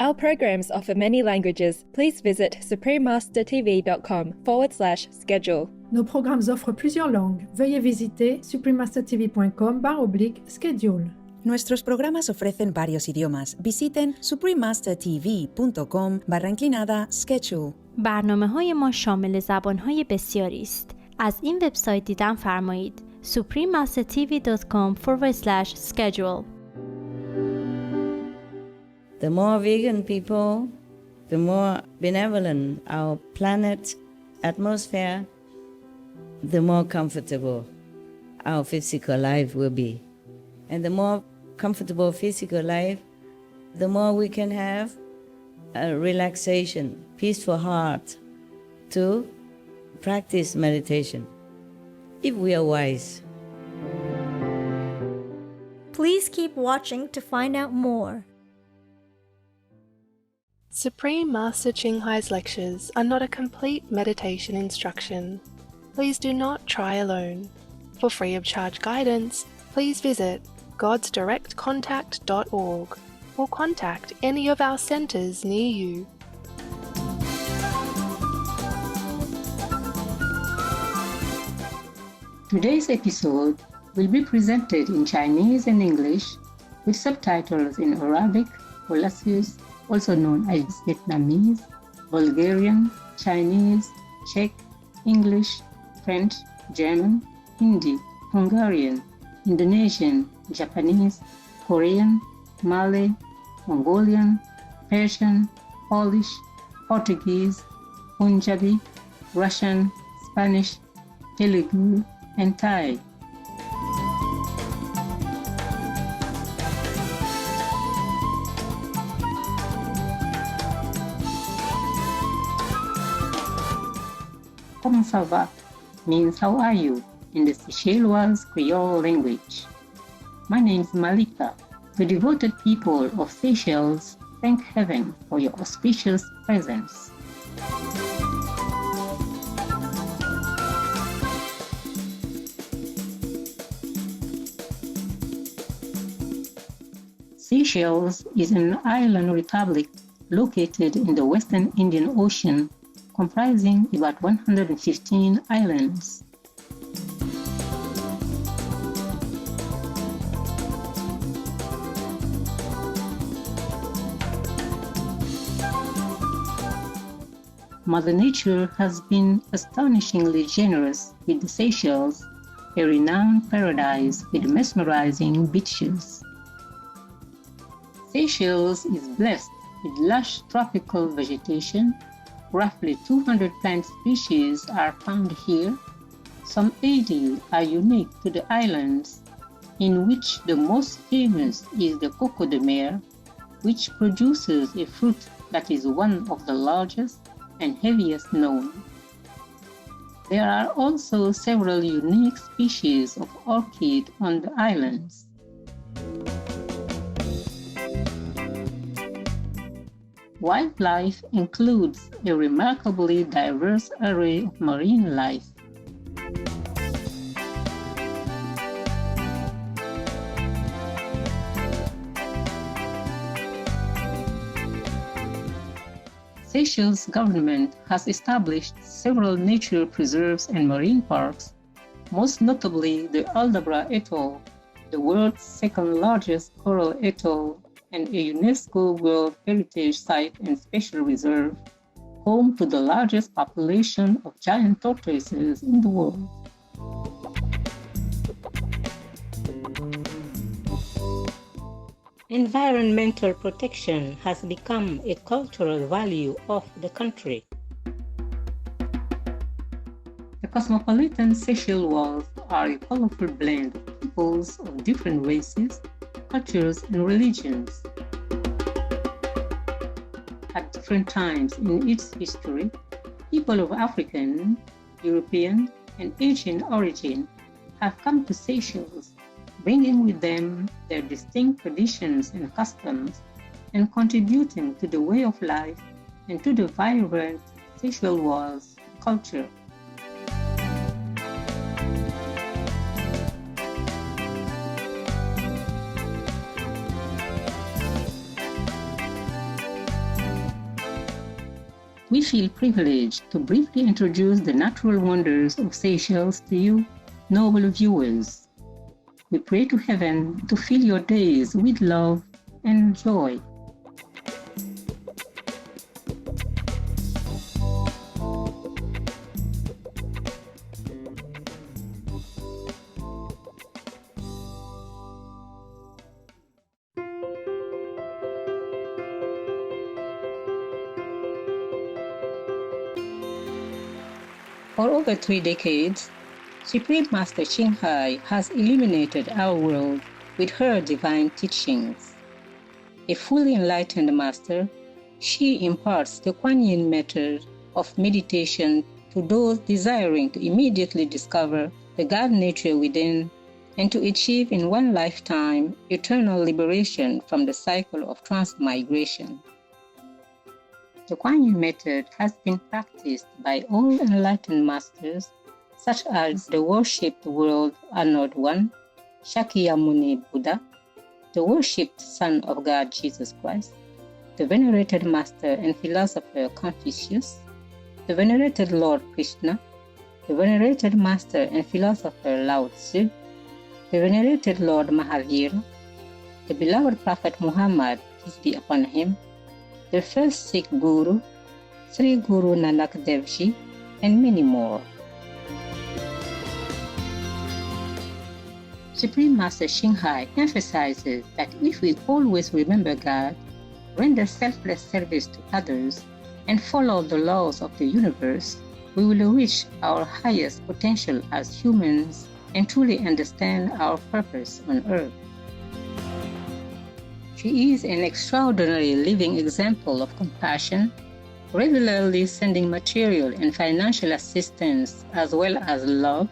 Our programs offer many languages. Please visit suprememastertv.com/schedule. Nos programmes offrent plusieurs langues. Veuillez visiter suprememastertv.com/schedule. Nuestros programas ofrecen varios idiomas. Visiten suprememastertv.com/schedule. برنامه‌های ما شامل زبان‌های بسیاری است. از این وبسایت دیدن فرمایید suprememastertv.com/schedule. The more vegan people, the more benevolent our planet atmosphere, the more comfortable our physical life will be. And the more comfortable physical life, the more we can have a relaxation, peaceful heart to practice meditation, if we are wise. Please keep watching to find out more. Supreme Master Ching Hai's lectures are not a complete meditation instruction. Please do not try alone. For free of charge guidance, please visit godsdirectcontact.org or contact any of our centers near you. Today's episode will be presented in Chinese and English with subtitles in Arabic, Russian, also known as Vietnamese, Bulgarian, Chinese, Czech, English, French, German, Hindi, Hungarian, Indonesian, Japanese, Korean, Malay, Mongolian, Persian, Polish, Portuguese, Punjabi, Russian, Spanish, Telugu, and Thai. Comment ça va means how are you in the Seychellois Creole language. My name is Malika. The devoted people of Seychelles thank heaven for your auspicious presence. Seychelles is an island republic located in the Western Indian Ocean, comprising about 115 islands. Mother Nature has been astonishingly generous with the Seychelles, a renowned paradise with mesmerizing beaches. Seychelles is blessed with lush tropical vegetation. Roughly 200 plant species are found here. Some 80 are unique to the islands, in which the most famous is the coco de mer, which produces a fruit that is one of the largest and heaviest known. There are also several unique species of orchid on the islands. Wildlife includes a remarkably diverse array of marine life. Seychelles government has established several nature preserves and marine parks, most notably the Aldabra Atoll, the world's second largest coral atoll and a UNESCO World Heritage Site and Special Reserve, home to the largest population of giant tortoises in the world. Environmental protection has become a cultural value of the country. The cosmopolitan Seychelles are a colorful blend of peoples of different races, cultures, and religions. At different times in its history, people of African, European, and Asian origin have come to Seychelles, bringing with them their distinct traditions and customs, and contributing to the way of life and to the vibrant Seychelles culture. we feel privileged to briefly introduce the natural wonders of Seychelles to you, noble viewers. We pray to heaven to fill your days with love and joy. For over 3 decades, Supreme Master Ching Hai has illuminated our world with her divine teachings. A fully enlightened master, she imparts the Kuan Yin method of meditation to those desiring to immediately discover the God nature within and to achieve in one lifetime eternal liberation from the cycle of transmigration. The Kuan Yin method has been practiced by all enlightened masters, such as the worshipped world honored one, Shakyamuni Buddha, the worshipped Son of God Jesus Christ, the venerated master and philosopher Confucius, the venerated Lord Krishna, the venerated master and philosopher Lao Tzu, the venerated Lord Mahavira, the beloved Prophet Muhammad, peace be upon him, the first Sikh Guru, Sri Guru Nanak Dev Ji, and many more. Supreme Master Ching Hai emphasizes that if we always remember God, render selfless service to others, and follow the laws of the universe, we will reach our highest potential as humans and truly understand our purpose on earth. She is an extraordinary living example of compassion, regularly sending material and financial assistance as well as love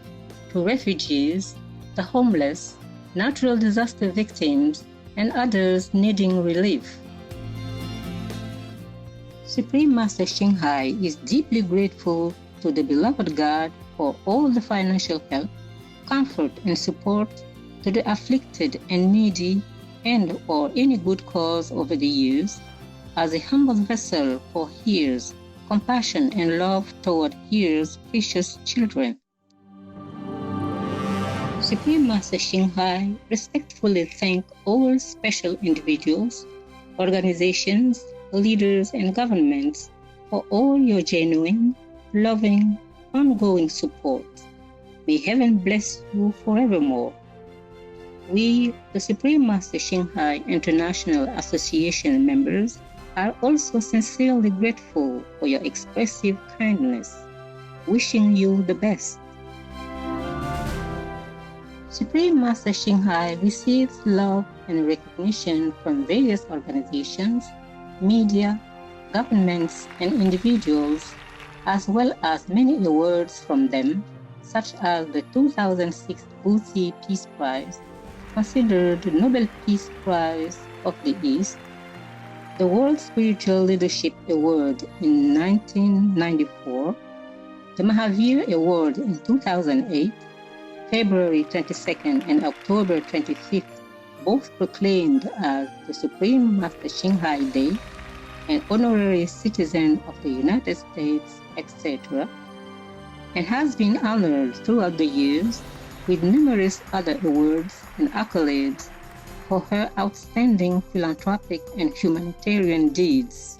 to refugees, the homeless, natural disaster victims, and others needing relief. Supreme Master Ching Hai is deeply grateful to the beloved God for all the financial help, comfort, and support to the afflicted and needy and or any good cause over the years, as a humble vessel for His compassion and love toward His precious children. Supreme Master Ching Hai respectfully thank all special individuals, organizations, leaders, and governments for all your genuine, loving, ongoing support. May heaven bless you forevermore. We, the Supreme Master Ching Hai International Association members, are also sincerely grateful for your expressive kindness, wishing you the best. Supreme Master Ching Hai receives love and recognition from various organizations, media, governments, and individuals, as well as many awards from them, such as the 2006 Boothie Peace Prize, considered the Nobel Peace Prize of the East, the World Spiritual Leadership Award in 1994, the Mahavir Award in 2008, February 22nd and October 25th, both proclaimed as the Supreme Master Ching Hai Day, an honorary citizen of the United States, etc., and has been honored throughout the years with numerous other awards and accolades for her outstanding philanthropic and humanitarian deeds.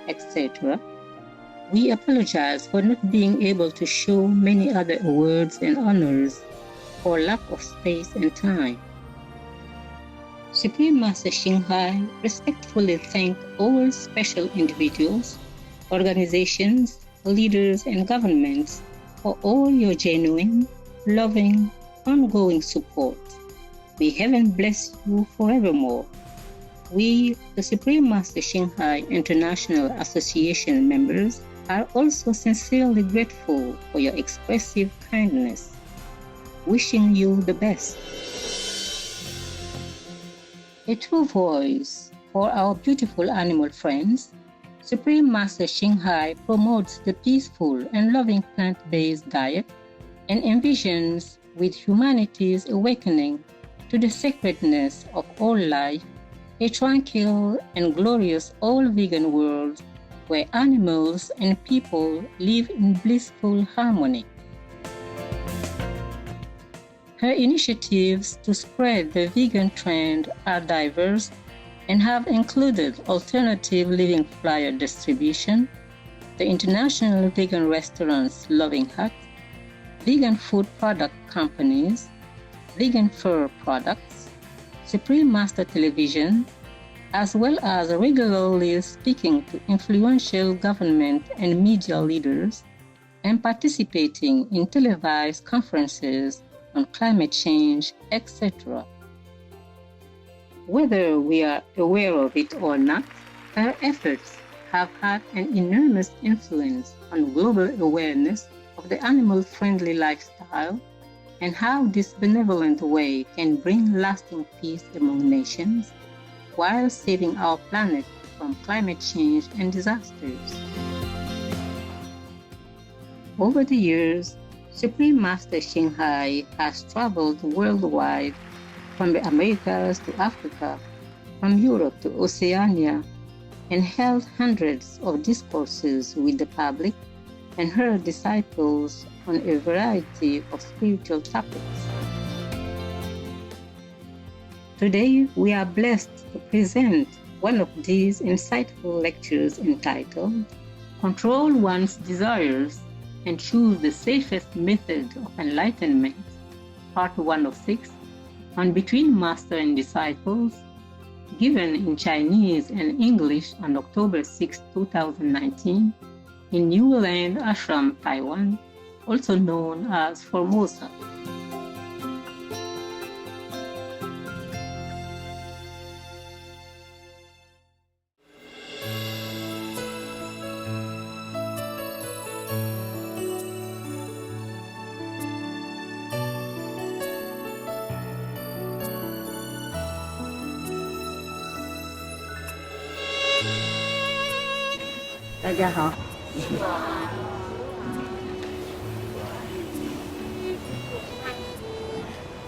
etc., we apologize for not being able to show many other awards and honors for lack of space and time. Supreme Master Xinghai respectfully thanks all special individuals, organizations, leaders, and governments for all your genuine, loving, ongoing support. May heaven bless you forevermore. We, the Supreme Master Xinghai International Association members, are also sincerely grateful for your expressive kindness. Wishing you the best. A true voice for our beautiful animal friends, Supreme Master Xinghai promotes the peaceful and loving plant-based diet and envisions with humanity's awakening to the sacredness of all life, a tranquil and glorious all-vegan world where animals and people live in blissful harmony. Her initiatives to spread the vegan trend are diverse and have included alternative living flyer distribution, the International Vegan Restaurants Loving Hut, vegan food product companies, vegan fur products, Supreme Master Television, as well as regularly speaking to influential government and media leaders and participating in televised conferences on climate change, etc. Whether we are aware of it or not, her efforts have had an enormous influence on global awareness of the animal-friendly lifestyle and how this benevolent way can bring lasting peace among nations while saving our planet from climate change and disasters. Over the years, Supreme Master Xinghai has traveled worldwide from the Americas to Africa, from Europe to Oceania, and held hundreds of discourses with the public and her disciples on a variety of spiritual topics. Today, we are blessed to present one of these insightful lectures entitled Control One's Desires and Choose the Safest Method of Enlightenment, Part 1 of 6, on Between Master and Disciples, given in Chinese and English on October 6, 2019, in New Land Ashram, Taiwan, also known as Formosa.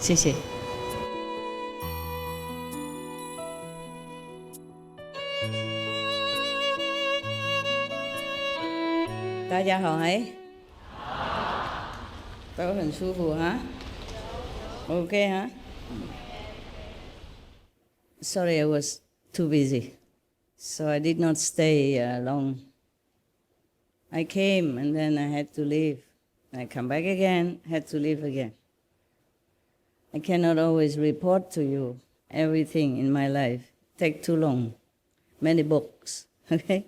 Xie. 大家好，都很舒服哈 ？OK 哈 ？Sorry, I was too busy, so I did not stay long. I came and then I had to leave. I come back again, had to leave again. I cannot always report to you everything in my life. Take too long. Many books, okay?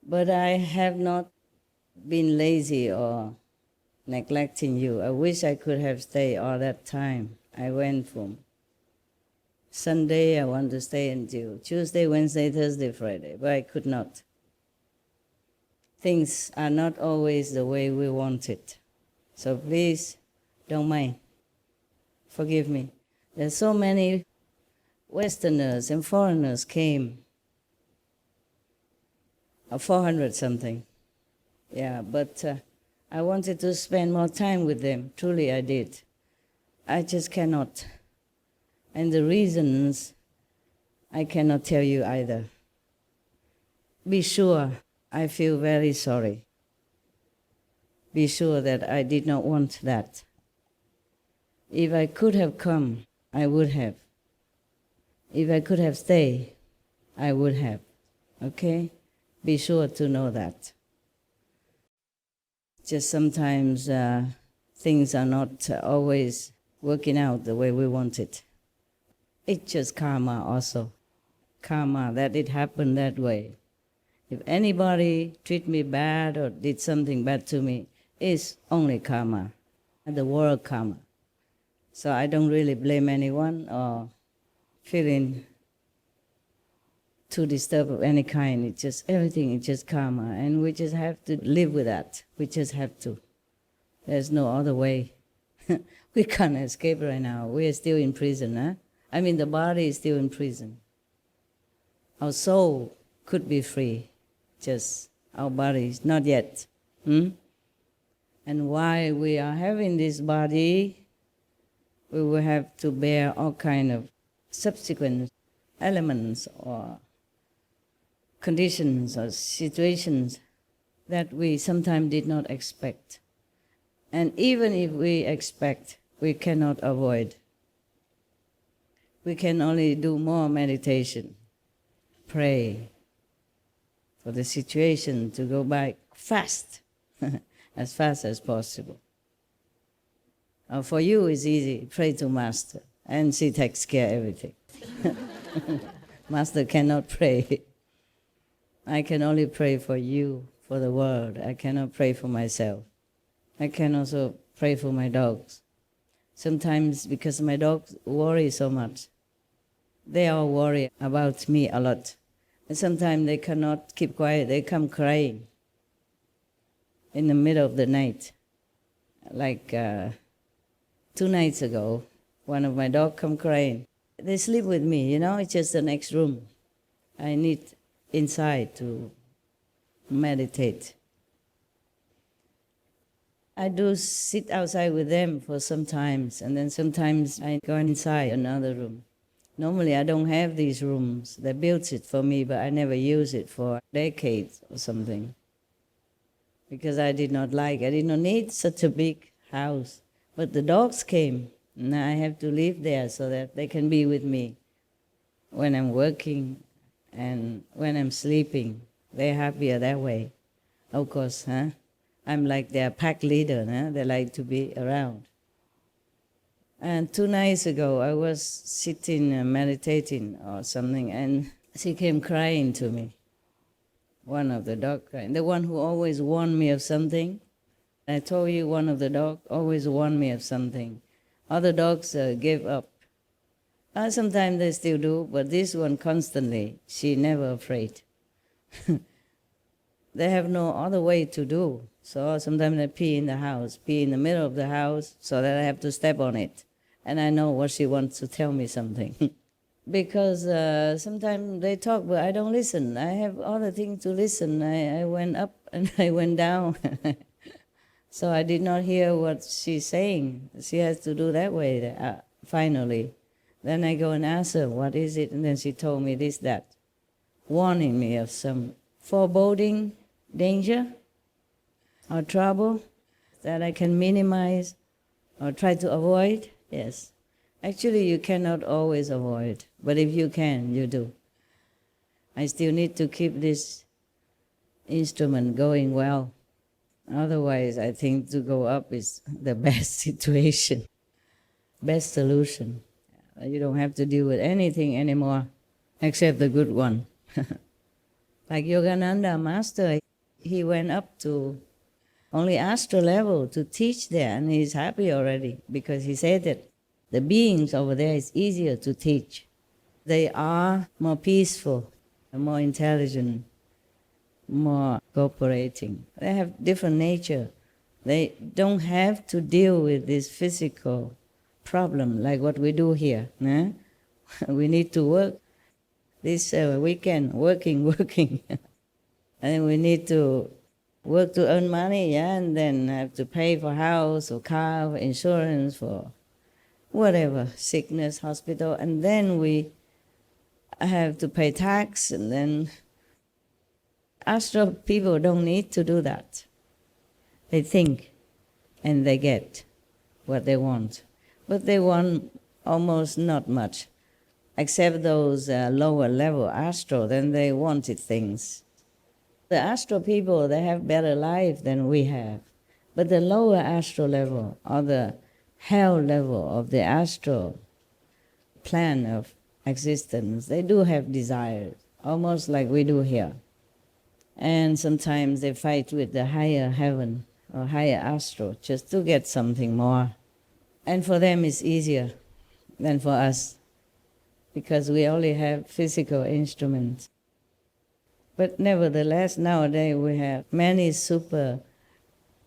But I have not been lazy or neglecting you. I wish I could have stayed all that time. I went from Sunday, I want to stay until Tuesday, Wednesday, Thursday, Friday, but I could not. Things are not always the way we want it. So please, don't mind. Forgive me. There's so many Westerners and foreigners came. 400 something. Yeah, but I wanted to spend more time with them. Truly I did. I just cannot. And the reasons, I cannot tell you either. Be sure I feel very sorry. Be sure that I did not want that. If I could have come, I would have. If I could have stayed, I would have. Okay? Be sure to know that. Just sometimes things are not always working out the way we want it. It's just karma also. Karma, that it happened that way. If anybody treat me bad or did something bad to me, it's only karma, the world karma. So I don't really blame anyone or feeling too disturbed of any kind. It's just everything is just karma, and we just have to live with that. We just have to. There's no other way. We can't escape right now. We are still in prison, huh? I mean, the body is still in prison. Our soul could be free, just our body is not yet. And while we are having this body, we will have to bear all kind of subsequent elements or conditions or situations that we sometimes did not expect. And even if we expect, we cannot avoid. We can only do more meditation, pray for the situation to go by fast, as fast as possible. For you, it's easy. Pray to Master, and she takes care of everything. Master cannot pray. I can only pray for you, for the world. I cannot pray for myself. I can also pray for my dogs. Sometimes, because my dogs worry so much, they all worry about me a lot. And sometimes they cannot keep quiet. They come crying in the middle of the night. Like 2 nights ago, one of my dogs come crying. They sleep with me, it's just the next room. I need inside to meditate. I do sit outside with them for some times, and then sometimes I go inside another room. Normally I don't have these rooms. They built it for me, but I never use it for decades or something. Because I did not need such a big house. But the dogs came, and I have to live there so that they can be with me when I'm working and when I'm sleeping. They're happier that way. Of course, I'm like their pack leader. They like to be around. And 2 nights ago, I was sitting meditating or something, and she came crying to me. One of the dogs crying. The one who always warned me of something. I told you one of the dogs always warned me of something. Other dogs gave up. Sometimes they still do, but this one constantly, she never afraid. They have no other way to do. So sometimes they pee in the house, pee in the middle of the house, so that I have to step on it. And I know what she wants to tell me something. Because sometimes they talk, but I don't listen. I have other things to listen. I went up and I went down. So I did not hear what she's saying. She has to do that way, finally. Then I go and ask her, what is it? And then she told me this, that, warning me of some foreboding danger or trouble that I can minimize or try to avoid. Yes. Actually, you cannot always avoid, but if you can, you do. I still need to keep this instrument going well. Otherwise, I think to go up is the best situation, best solution. You don't have to deal with anything anymore except the good one. Like Yogananda Master, he went up to only astral level to teach there, and he's happy already because he said that the beings over there is easier to teach. They are more peaceful, more intelligent, more cooperating. They have different nature. They don't have to deal with this physical problem like what we do here. We need to work this weekend, working. And we need to work to earn money, and then have to pay for house or car, for insurance, for whatever, sickness, hospital, and then we have to pay tax, and then astral people don't need to do that. They think and they get what they want. But they want almost not much, except those lower level astral, then they wanted things. The astral people, they have better life than we have. But the lower astral level, or the hell level of the astral plan of existence, they do have desires, almost like we do here. And sometimes they fight with the higher heaven or higher astral just to get something more. And for them it's easier than for us, because we only have physical instruments. But nevertheless, nowadays we have many super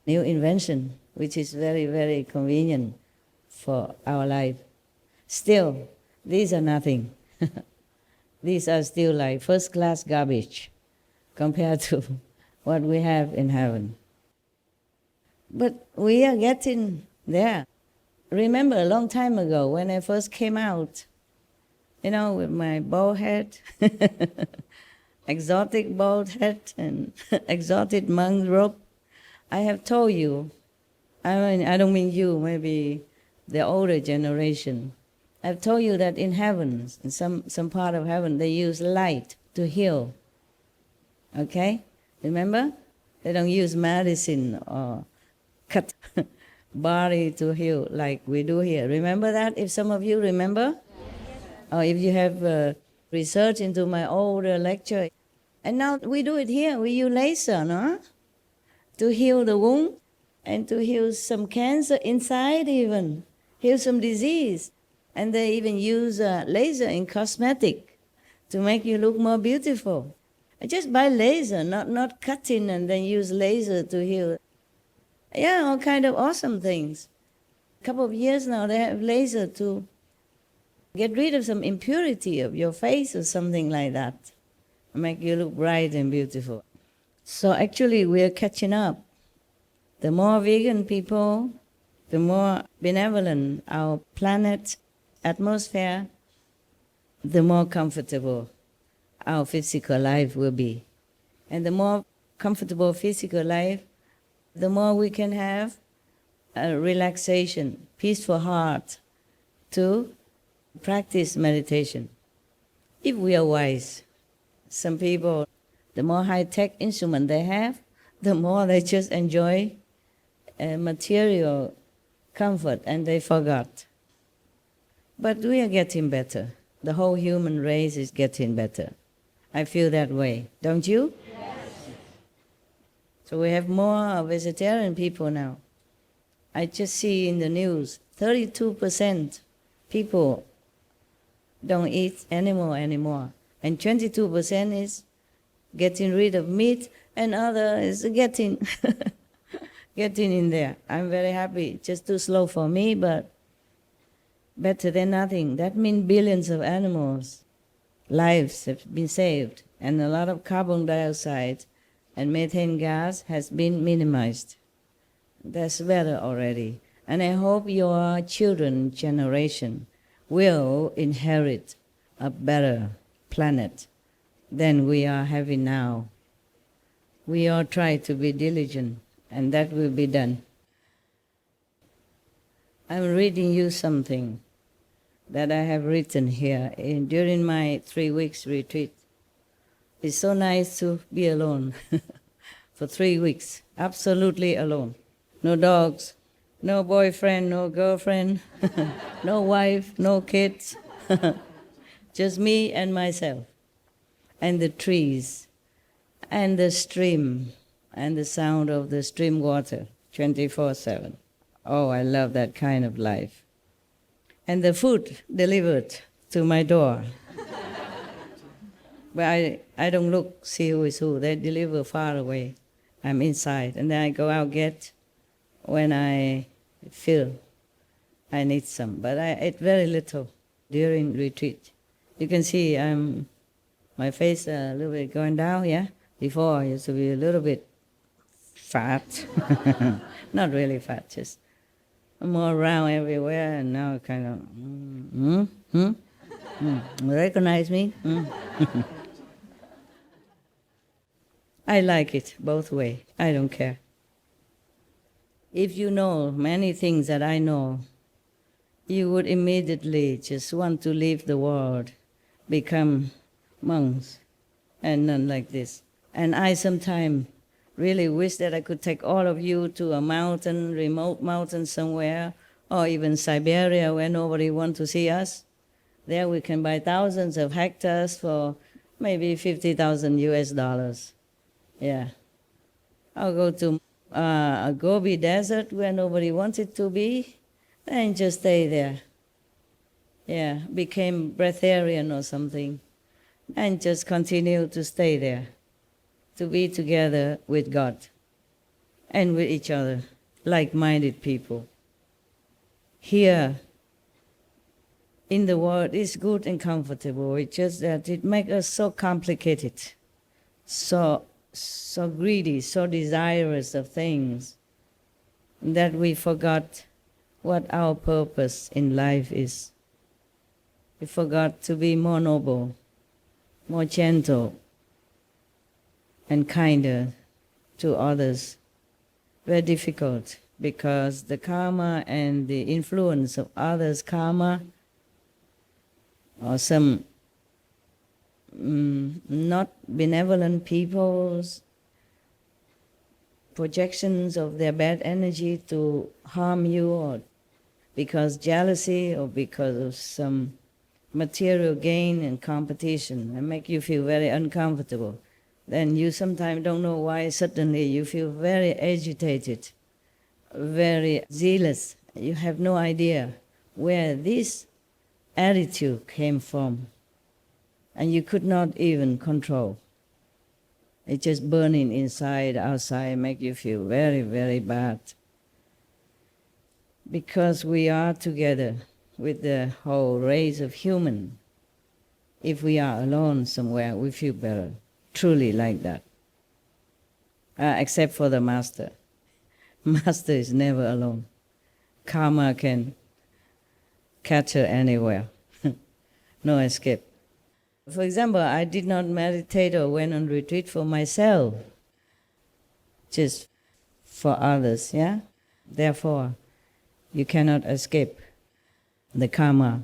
new inventions, which is very, very convenient for our life. Still, these are nothing. These are still like first-class garbage compared to what we have in heaven. But we are getting there. Remember a long time ago when I first came out, with my bald head, exotic bald head and exotic monk robe, I have told you, I don't mean you, maybe the older generation, I've told you that in heaven, in some part of heaven, they use light to heal. Okay? Remember? They don't use medicine or cut body to heal like we do here. Remember that? If some of you remember? Or if you have researched into my older lecture. And now we do it here. We use laser, no? To heal the wound and to heal some cancer inside even. Heal some disease. And they even use laser in cosmetic to make you look more beautiful. Just by laser, not cutting and then use laser to heal. Yeah, all kind of awesome things. A couple of years now, they have laser to get rid of some impurity of your face or something like that. Make you look bright and beautiful. So actually, we are catching up. The more vegan people, the more benevolent our planet, atmosphere, the more comfortable our physical life will be. And the more comfortable physical life, the more we can have a relaxation, peaceful heart to practice meditation. If we are wise, some people, the more high-tech instrument they have, the more they just enjoy material comfort and they forgot. But we are getting better. The whole human race is getting better. I feel that way, don't you? Yes. So we have more vegetarian people now. I just see in the news, 32% people don't eat animal anymore. And 22% is getting rid of meat, and other is getting in there. I'm very happy. Just too slow for me, but better than nothing. That means billions of animals' lives have been saved, and a lot of carbon dioxide and methane gas has been minimized. That's better already. And I hope your children's generation will inherit a better planet than we are having now. We all try to be diligent, and that will be done. I'm reading you something that I have written here during my 3 weeks retreat. It's so nice to be alone for 3 weeks, absolutely alone. No dogs, no boyfriend, no girlfriend, no wife, no kids, just me and myself, and the trees, and the stream, and the sound of the stream water 24/7. Oh, I love that kind of life. And the food delivered to my door. But I don't look, see who is who. They deliver far away. I'm inside. And then I go out get when I feel I need some. But I ate very little during retreat. You can see my face a little bit going down, yeah? Before I used to be a little bit fat. Not really fat, just more round everywhere, and now kind of, recognize me? I like it both ways. I don't care. If you know many things that I know, you would immediately just want to leave the world, become monks, and none like this. And I sometimes really wish that I could take all of you to a mountain, remote mountain somewhere, or even Siberia where nobody wants to see us. There we can buy thousands of hectares for maybe 50,000 US dollars. Yeah. I'll go to a Gobi desert where nobody wants it to be and just stay there. Yeah, became breatharian or something and just continue to stay there, to be together with God and with each other, like-minded people. Here, in the world, it's good and comfortable. It's just that it makes us so complicated, so greedy, so desirous of things, that we forgot what our purpose in life is. We forgot to be more noble, more gentle, and kinder to others. Very difficult, because the karma and the influence of others' karma, or some not benevolent people's projections of their bad energy to harm you, or because jealousy, or because of some material gain and competition, and make you feel very uncomfortable. Then you sometimes don't know why suddenly you feel very agitated, very zealous. You have no idea where this attitude came from, and you could not even control. It's just burning inside, outside, make you feel very, very bad. Because we are together with the whole race of human. If we are alone somewhere, we feel better, truly like that. Except for the master. Master is never alone. Karma can catch her anywhere. No escape. For example, I did not meditate or went on retreat for myself, just for others, yeah? Therefore, you cannot escape the karma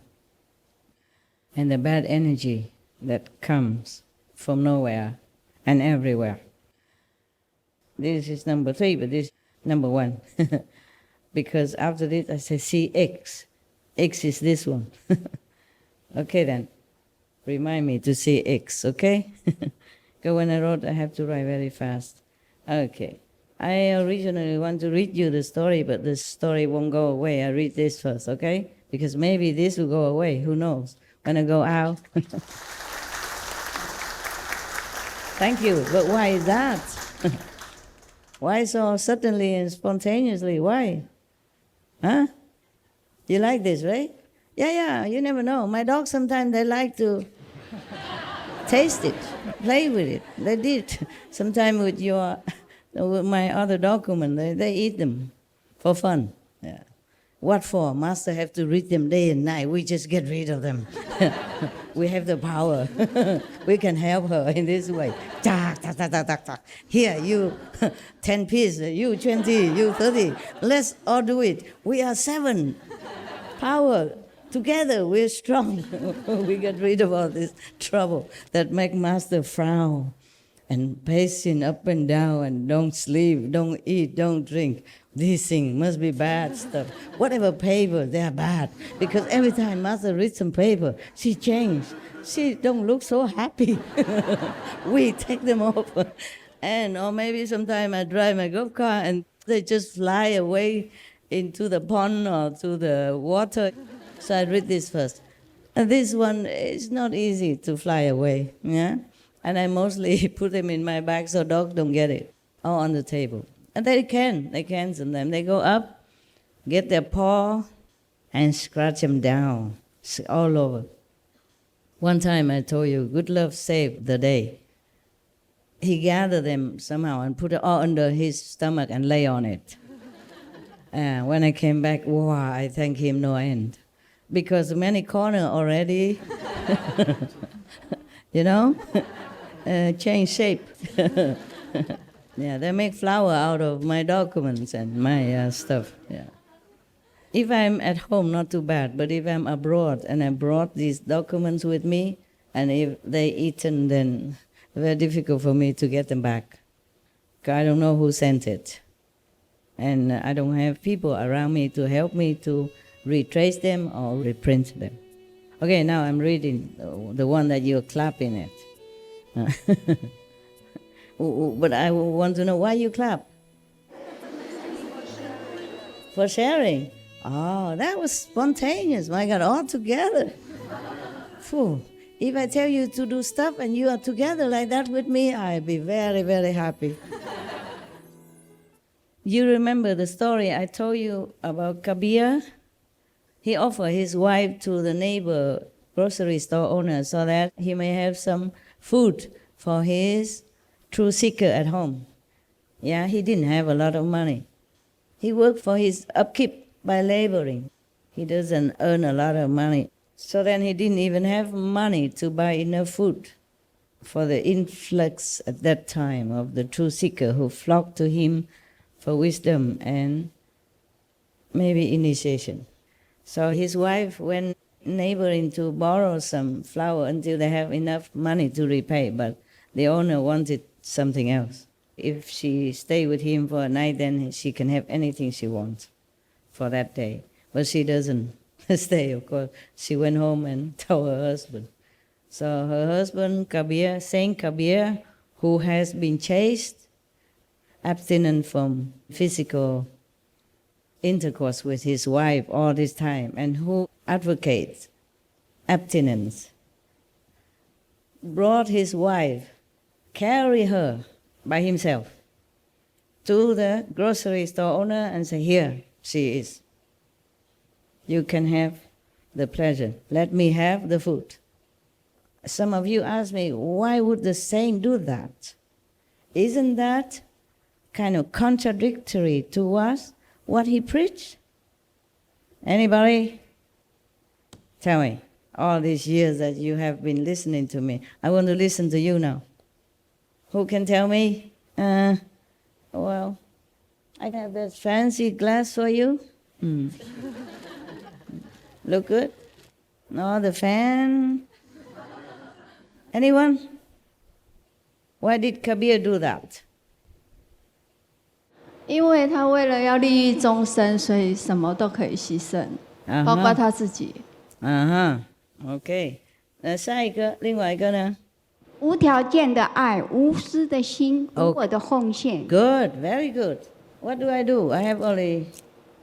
and the bad energy that comes from nowhere and everywhere. This is number 3, but this is number 1. Because after this I say, see X. X is this one. Okay then. Remind me to see X, okay? Because when I wrote, I have to write very fast. Okay. I originally want to read you the story, but the story won't go away. I read this first, okay? Because maybe this will go away. Who knows? When I go out. Thank you. But why is that? Why so suddenly and spontaneously? Why? Huh? You like this, right? Yeah, you never know. My dogs sometimes they like to taste it, play with it. They did. Sometimes with my other document, they eat them for fun. Yeah. What for? Master have to read them day and night. We just get rid of them. We have the power. We can help her in this way. Here, you 10 pieces, you 20, you 30. Let's all do it. We are 7. Power. Together we're strong. We get rid of all this trouble that make Master frown and pacing up and down and don't sleep, don't eat, don't drink. These things must be bad stuff. Whatever paper, they are bad. Because every time Master reads some paper, she changed. She don't look so happy. We take them off. Or maybe sometime I drive my golf car and they just fly away into the pond or to the water. So I read this first. And this one is not easy to fly away, yeah? And I mostly put them in my bag so dogs don't get it, or on the table. And they can sometimes. They go up, get their paw, and scratch them down, all over. One time I told you, good love saved the day. He gathered them somehow and put it all under his stomach and lay on it. When I came back, wow, I thank him no end. Because many corner already, change shape. Yeah, they make flower out of my documents and my stuff. Yeah. If I'm at home, not too bad. But if I'm abroad and I brought these documents with me, and if they eaten, then very difficult for me to get them back. 'Cause I don't know who sent it. And I don't have people around me to help me to retrace them or reprint them. Okay, now I'm reading the one that you're clapping at. But I want to know why you clap. For sharing. Oh, that was spontaneous. My God, all together. Phew. If I tell you to do stuff and you are together like that with me, I'll be very, very happy. You remember the story I told you about Kabir? He offered his wife to the neighbor grocery store owner so that he may have some food for his true seeker at home. Yeah, he didn't have a lot of money. He worked for his upkeep by laboring. He doesn't earn a lot of money. So then he didn't even have money to buy enough food for the influx at that time of the true seeker who flocked to him for wisdom and maybe initiation. So his wife went neighboring to borrow some flour until they have enough money to repay, but the owner wanted something else. If she stay with him for a night, then she can have anything she wants for that day. But she doesn't stay, of course. She went home and told her husband. So her husband, Kabir, Saint Kabir, who has been chaste, abstinent from physical intercourse with his wife all this time, and who advocates abstinence, brought his wife, carry her by himself to the grocery store owner and say, "Here she is. You can have the pleasure. Let me have the food." Some of you ask me, why would the saint do that? Isn't that kind of contradictory to us, what he preached? Anybody? Tell me, all these years that you have been listening to me, I want to listen to you now. Who can tell me? Well, I have this fancy glass for you. Look good? No, the fan. Anyone? Why did Kabir do that? 因为他为了要利益众生，所以什么都可以牺牲，包括他自己。OK。下一个，另外一个呢？无条件的爱，无私的心，无我的奉献。Good, very good. What do? I have only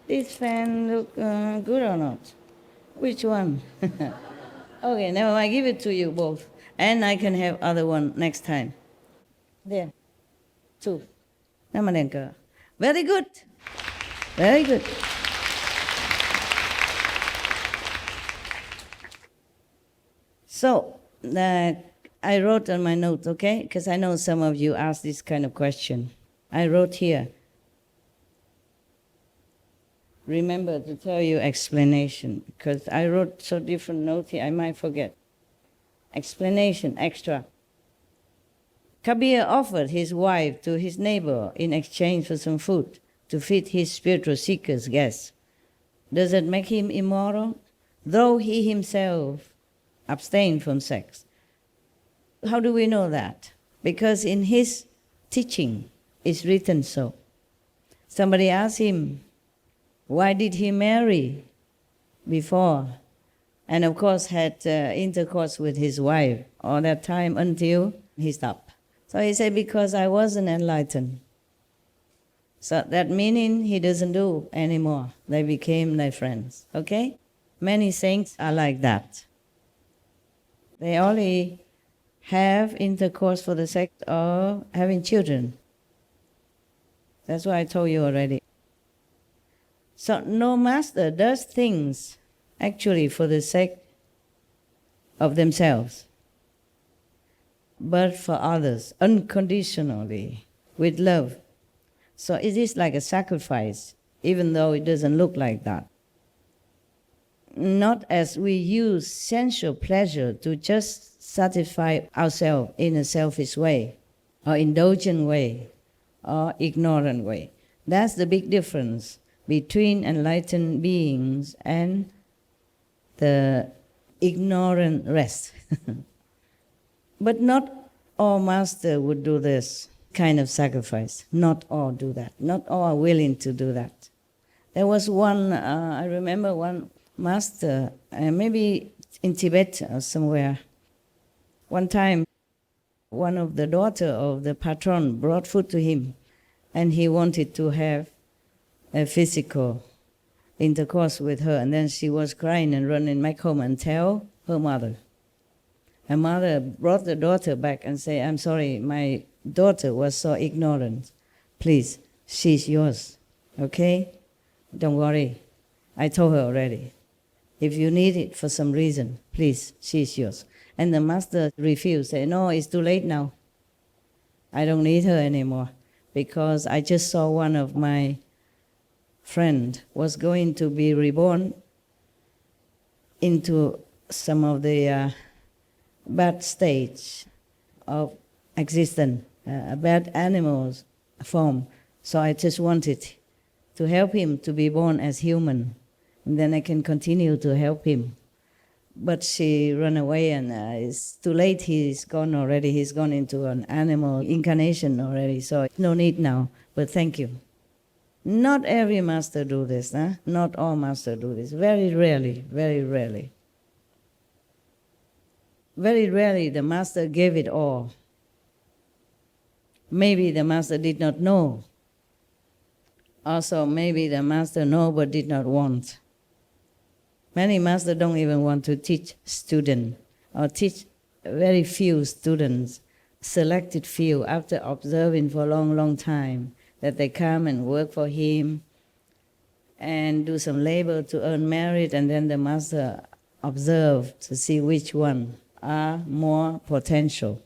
this fan. Look good or not? Which one? Okay, never mind. I give it to you both, and I can have other one next time. There, 2. 那么2个 Very good, very good. So, I wrote on my notes, okay? Because I know some of you ask this kind of question. I wrote here. Remember to tell you explanation, because I wrote so different notes here, I might forget. Explanation, extra. Kabir offered his wife to his neighbor in exchange for some food to feed his spiritual seeker's guests. Does it make him immoral? Though he himself abstained from sex. How do we know that? Because in his teaching it's written so. Somebody asked him, why did he marry before? And of course had intercourse with his wife all that time until he stopped. So he said, because I wasn't enlightened. So that meaning he doesn't do anymore. They became like friends, okay? Many saints are like that. They only have intercourse for the sake of having children. That's what I told you already. So no master does things actually for the sake of themselves, but for others, unconditionally, with love. So it is like a sacrifice, even though it doesn't look like that. Not as we use sensual pleasure to just satisfy ourselves in a selfish way, or indulgent way, or ignorant way. That's the big difference between enlightened beings and the ignorant rest. But not all master would do this kind of sacrifice. Not all do that. Not all are willing to do that. There was one, I remember one master, maybe in Tibet or somewhere. One time, one of the daughter of the patron brought food to him, and he wanted to have a physical intercourse with her, and then she was crying and running back home and tell her mother. Her mother brought the daughter back and said, I'm sorry, my daughter was so ignorant. Please, she's yours, okay? Don't worry. I told her already. If you need it for some reason, please, she's yours. And the master refused, said, no, it's too late now. I don't need her anymore because I just saw one of my friend was going to be reborn into some of the bad stage of existence, a bad animal's form. So I just wanted to help him to be born as human, and then I can continue to help him. But she ran away, and it's too late. He's gone already. He's gone into an animal incarnation already, so no need now, but thank you. Not every master do this, huh? Not all masters do this. Very rarely, very rarely. Very rarely the master gave it all. Maybe the master did not know. Also, maybe the master know but did not want. Many masters don't even want to teach students or teach very few students, selected few, after observing for a long, long time, that they come and work for him and do some labor to earn merit, and then the master observe to see which one are more potential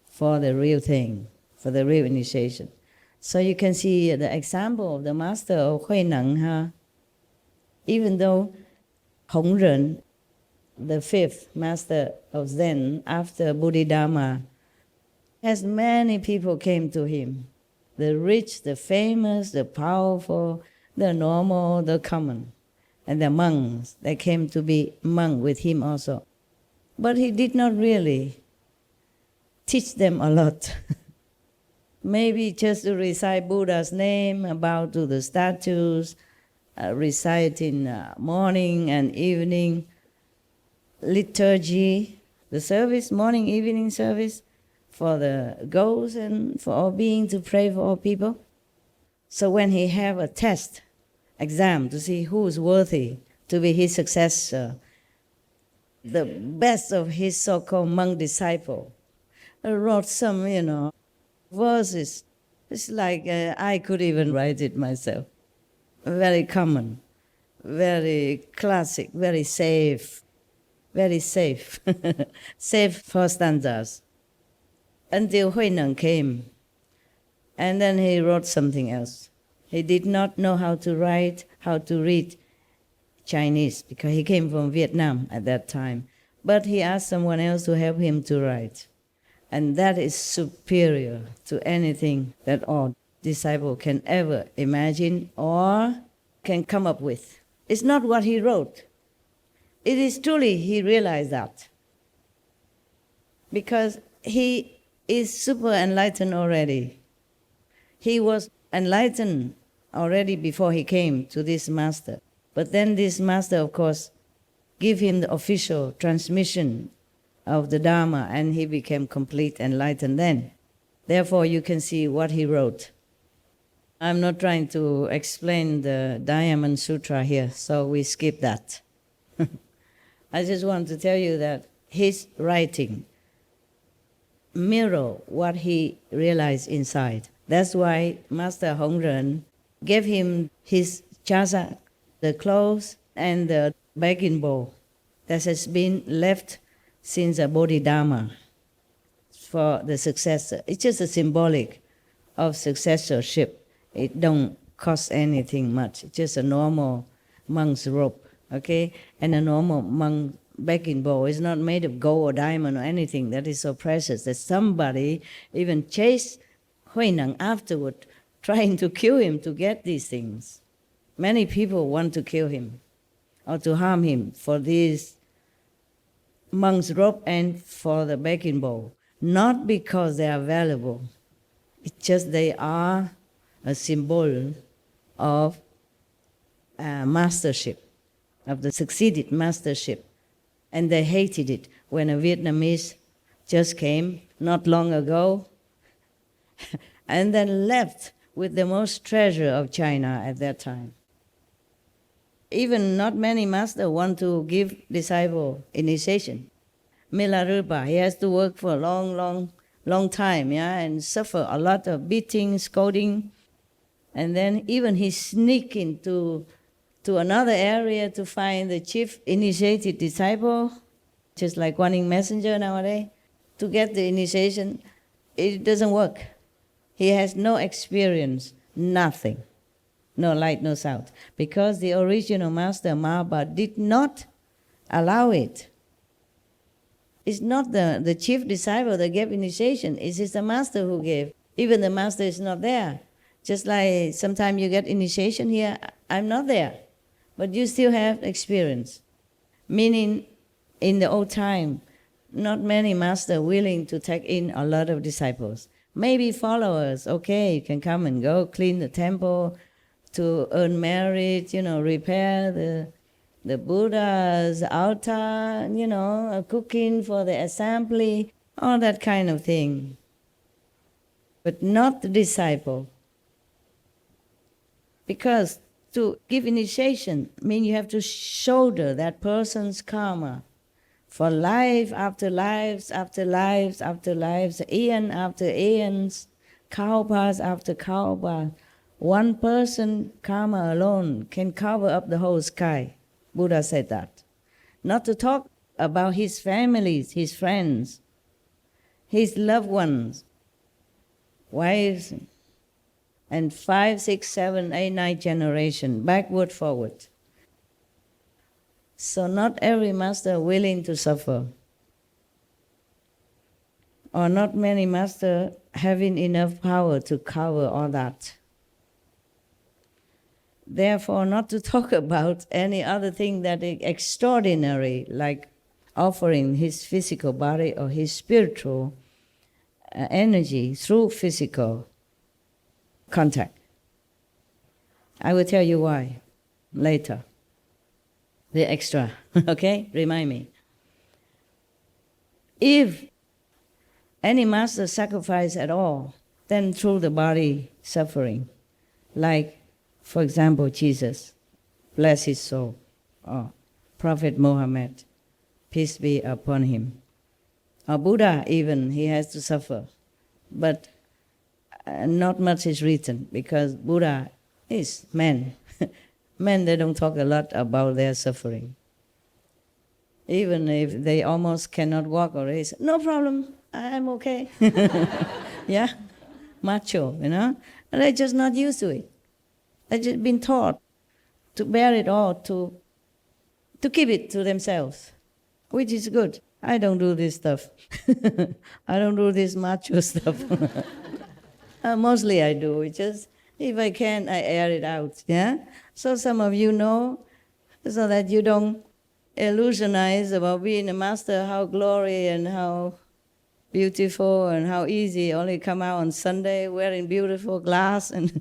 for the real thing, for the real initiation. So you can see the example of the master of Hui Neng. Even though Hongren, the fifth master of Zen after Bodhidharma, as many people came to him, the rich, the famous, the powerful, the normal, the common, and the monks, they came to be monk with him also. But he did not really teach them a lot. Maybe just to recite Buddha's name, bow to the statues, recite in morning and evening liturgy, the service, morning, evening service, for the ghosts and for all beings, to pray for all people. So when he have a test, exam, to see who is worthy to be his successor, the best of his so-called monk disciple wrote some, verses. It's like I could even write it myself. Very common, very classic, very safe, safe for stanzas. Until Hui Neng came, and then he wrote something else. He did not know how to write, how to read Chinese, because he came from Vietnam at that time. But he asked someone else to help him to write. And that is superior to anything that all disciple can ever imagine or can come up with. It's not what he wrote. It is truly he realized that. Because he is super enlightened already. He was enlightened already before he came to this master. But then this master, of course, gave him the official transmission of the Dharma, and he became complete enlightened then. Therefore, you can see what he wrote. I'm not trying to explain the Diamond Sutra here, so we skip that. I just want to tell you that his writing mirror what he realized inside. That's why Master Hongren gave him his chasa, the clothes, and the begging bowl that has been left since the Bodhidharma for the successor. It's just a symbolic of successorship. It don't cost anything much. It's just a normal monk's robe, okay? And a normal monk begging bowl is not made of gold or diamond or anything that is so precious that somebody even chased Hui Neng afterward, trying to kill him to get these things. Many people want to kill him or to harm him for this monk's robe and for the begging bowl. not because they are valuable. It's just they are a symbol of mastership, of the succeeded mastership. And they hated it when a Vietnamese just came not long ago and then left with the most treasure of China at that time. Even not many masters want to give disciple initiation. Milarepa, he has to work for a long time, and suffer a lot of beating, scolding, and then even he sneak into another area to find the chief initiated disciple, just like Guan messenger nowadays, to get the initiation. It doesn't work. He has no experience, nothing, no light, no sound, because the original master Mahabharata did not allow it. It's not the chief disciple that gave initiation, it is the master who gave. Even the master is not there. Just like sometimes you get initiation here, I'm not there, but you still have experience. Meaning, in the old time, not many masters willing to take in a lot of disciples. Maybe followers, okay, you can come and go, clean the temple, to earn merit, repair the Buddha's altar, cooking for the assembly, all that kind of thing. But not the disciple. Because to give initiation means you have to shoulder that person's karma for life after lives after lives after lives, aeon after aeons, kalpas after kalpas. One person karma alone can cover up the whole sky. Buddha said that. Not to talk about his families, his friends, his loved ones, wives, and 5, 6, 7, 8, 9 generation, backward, forward. So not every master willing to suffer, or not many masters having enough power to cover all that. Therefore, not to talk about any other thing that is extraordinary, like offering his physical body or his spiritual energy through physical contact. I will tell you why later. The extra, okay? Remind me. If any master sacrifice at all, then through the body suffering, like, for example, Jesus, bless his soul, or Prophet Muhammad, peace be upon him, or Buddha even, he has to suffer. But not much is written, because Buddha is man. Men, they don't talk a lot about their suffering. Even if they almost cannot walk or raise, no problem, I'm okay. Yeah, macho, And they're just not used to it. They've just been taught to bear it all, to keep it to themselves, which is good. I don't do this stuff. I don't do this macho stuff. Mostly I do. It's just, if I can, I air it out, yeah? So some of you know, so that you don't illusionize about being a master, how glory and how beautiful and how easy, only come out on Sunday wearing beautiful glass and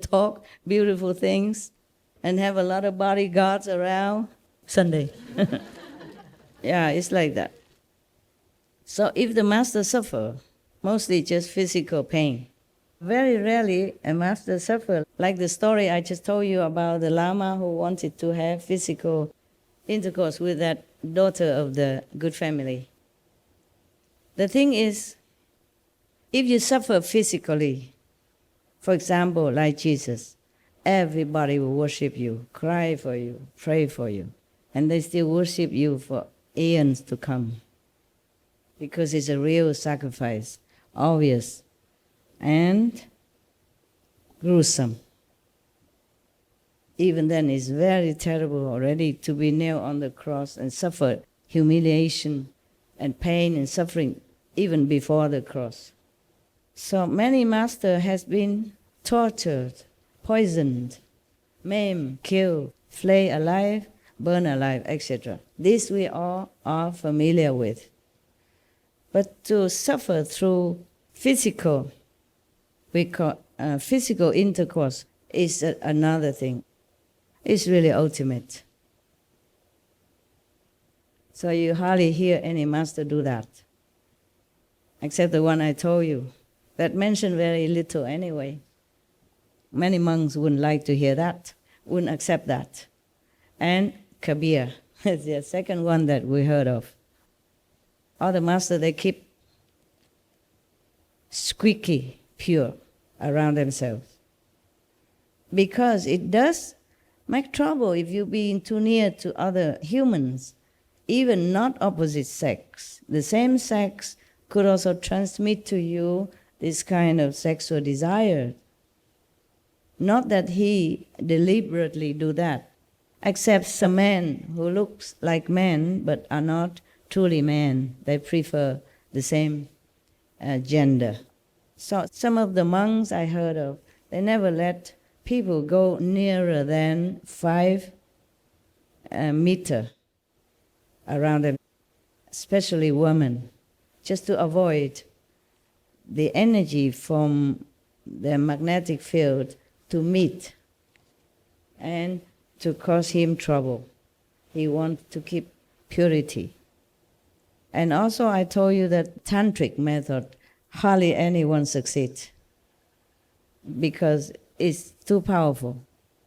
talk beautiful things and have a lot of bodyguards around Sunday. Yeah, it's like that. So if the master suffer, mostly just physical pain. Very rarely a master suffer, like the story I just told you about the Lama who wanted to have physical intercourse with that daughter of the good family. The thing is, if you suffer physically, for example, like Jesus, everybody will worship you, cry for you, pray for you, and they still worship you for eons to come, because it's a real sacrifice, obvious, and gruesome. Even then, it's very terrible already to be nailed on the cross and suffer humiliation and pain and suffering even before the cross. So many masters has been tortured, poisoned, maimed, killed, flayed alive, burned alive, etc. This we all are familiar with. But to suffer through physical, we call physical intercourse is another thing. It's really ultimate. So you hardly hear any master do that, except the one I told you, that mentioned very little anyway. Many monks wouldn't like to hear that, wouldn't accept that. And Kabir is the second one that we heard of. Other masters, they keep squeaky pure around themselves. Because it does make trouble if you being too near to other humans, even not opposite sex. The same sex could also transmit to you this kind of sexual desire. Not that he deliberately do that, except some men who looks like men but are not truly men. They prefer the same gender. So some of the monks I heard of, they never let people go nearer than 5 meters around them, especially women, just to avoid the energy from the magnetic field to meet and to cause him trouble. He wants to keep purity. And also I told you that tantric method, hardly anyone succeeds because it's too powerful.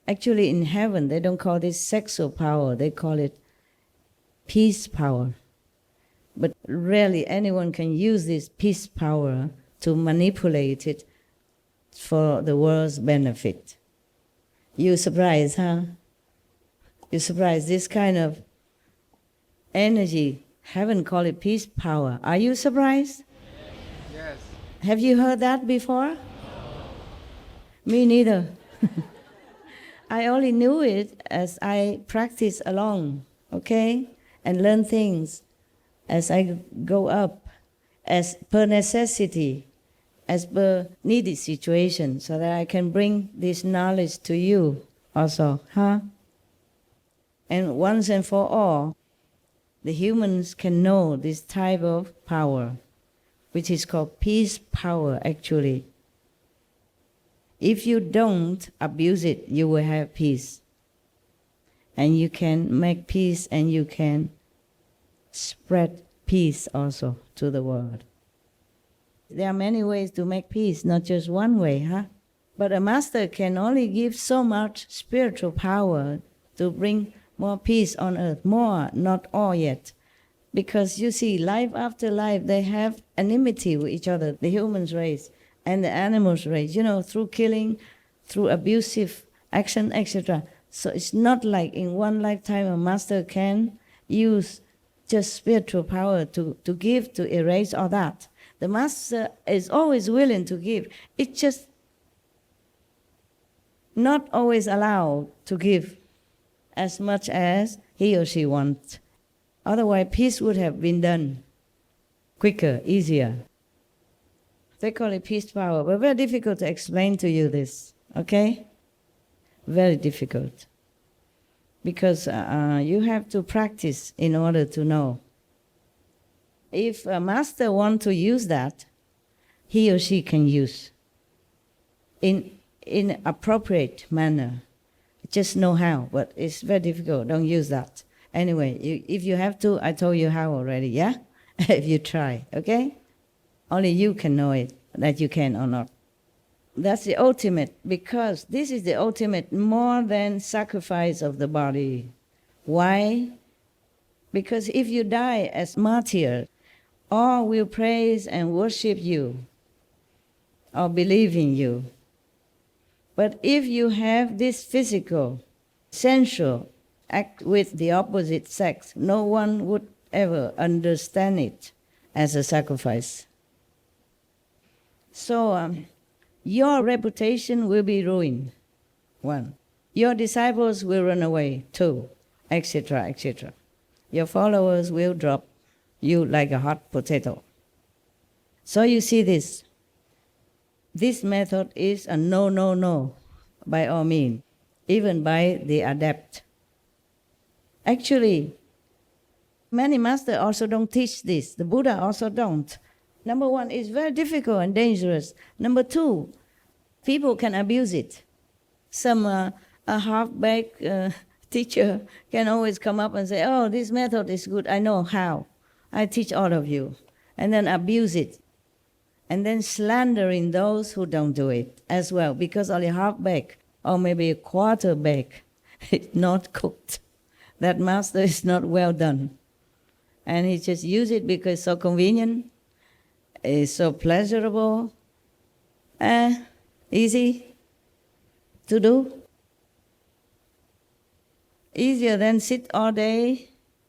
Actually in heaven they don't call this sexual power, they call it peace power. But rarely anyone can use this peace power to manipulate it for the world's benefit. You surprised, huh? You surprised, this kind of energy, heaven call it peace power. Are you surprised? Yes. Have you heard that before? Me neither. I only knew it as I practice along, okay? And learn things as I go up, as per necessity, as per needed situation, so that I can bring this knowledge to you also, huh? And once and for all, the humans can know this type of power, which is called peace power actually. If you don't abuse it, you will have peace. And you can make peace and you can spread peace also to the world. There are many ways to make peace, not just one way, huh? But a master can only give so much spiritual power to bring more peace on earth, more, not all yet. Because you see, life after life, they have enmity with each other, the human race and the animals race, through killing, through abusive action, etc. So it's not like in one lifetime a master can use just spiritual power to give, to erase all that. The master is always willing to give. It's just not always allowed to give as much as he or she wants. Otherwise, peace would have been done quicker, easier. They call it peace power, but very difficult to explain to you this, okay? Very difficult. Because you have to practice in order to know. If a master wants to use that, he or she can use in appropriate manner. Just know how, but it's very difficult. Don't use that. Anyway, if you have to, I told you how already, yeah? If you try, okay? Only you can know it, that you can or not. That's the ultimate, because this is the ultimate more than sacrifice of the body. Why? Because if you die as martyr, all will praise and worship you or believe in you. But if you have this physical, sensual act with the opposite sex, no one would ever understand it as a sacrifice. So your reputation will be ruined, 1. Your disciples will run away, 2, etc., etc. Your followers will drop you like a hot potato. So you see this. This method is a no, no, no, by all means, even by the adept. Actually, Many masters also don't teach this. The Buddha also don't. Number one, it's very difficult and dangerous. Number two, people can abuse it. Some a half-baked teacher can always come up and say, oh, this method is good, I know how. I teach all of you. And then abuse it. And then slandering those who don't do it as well, because only half-baked or maybe a quarter-baked, it's not cooked. That master is not well done. And he just use it because it's so convenient, it's so pleasurable, easy to do. Easier than sit all day,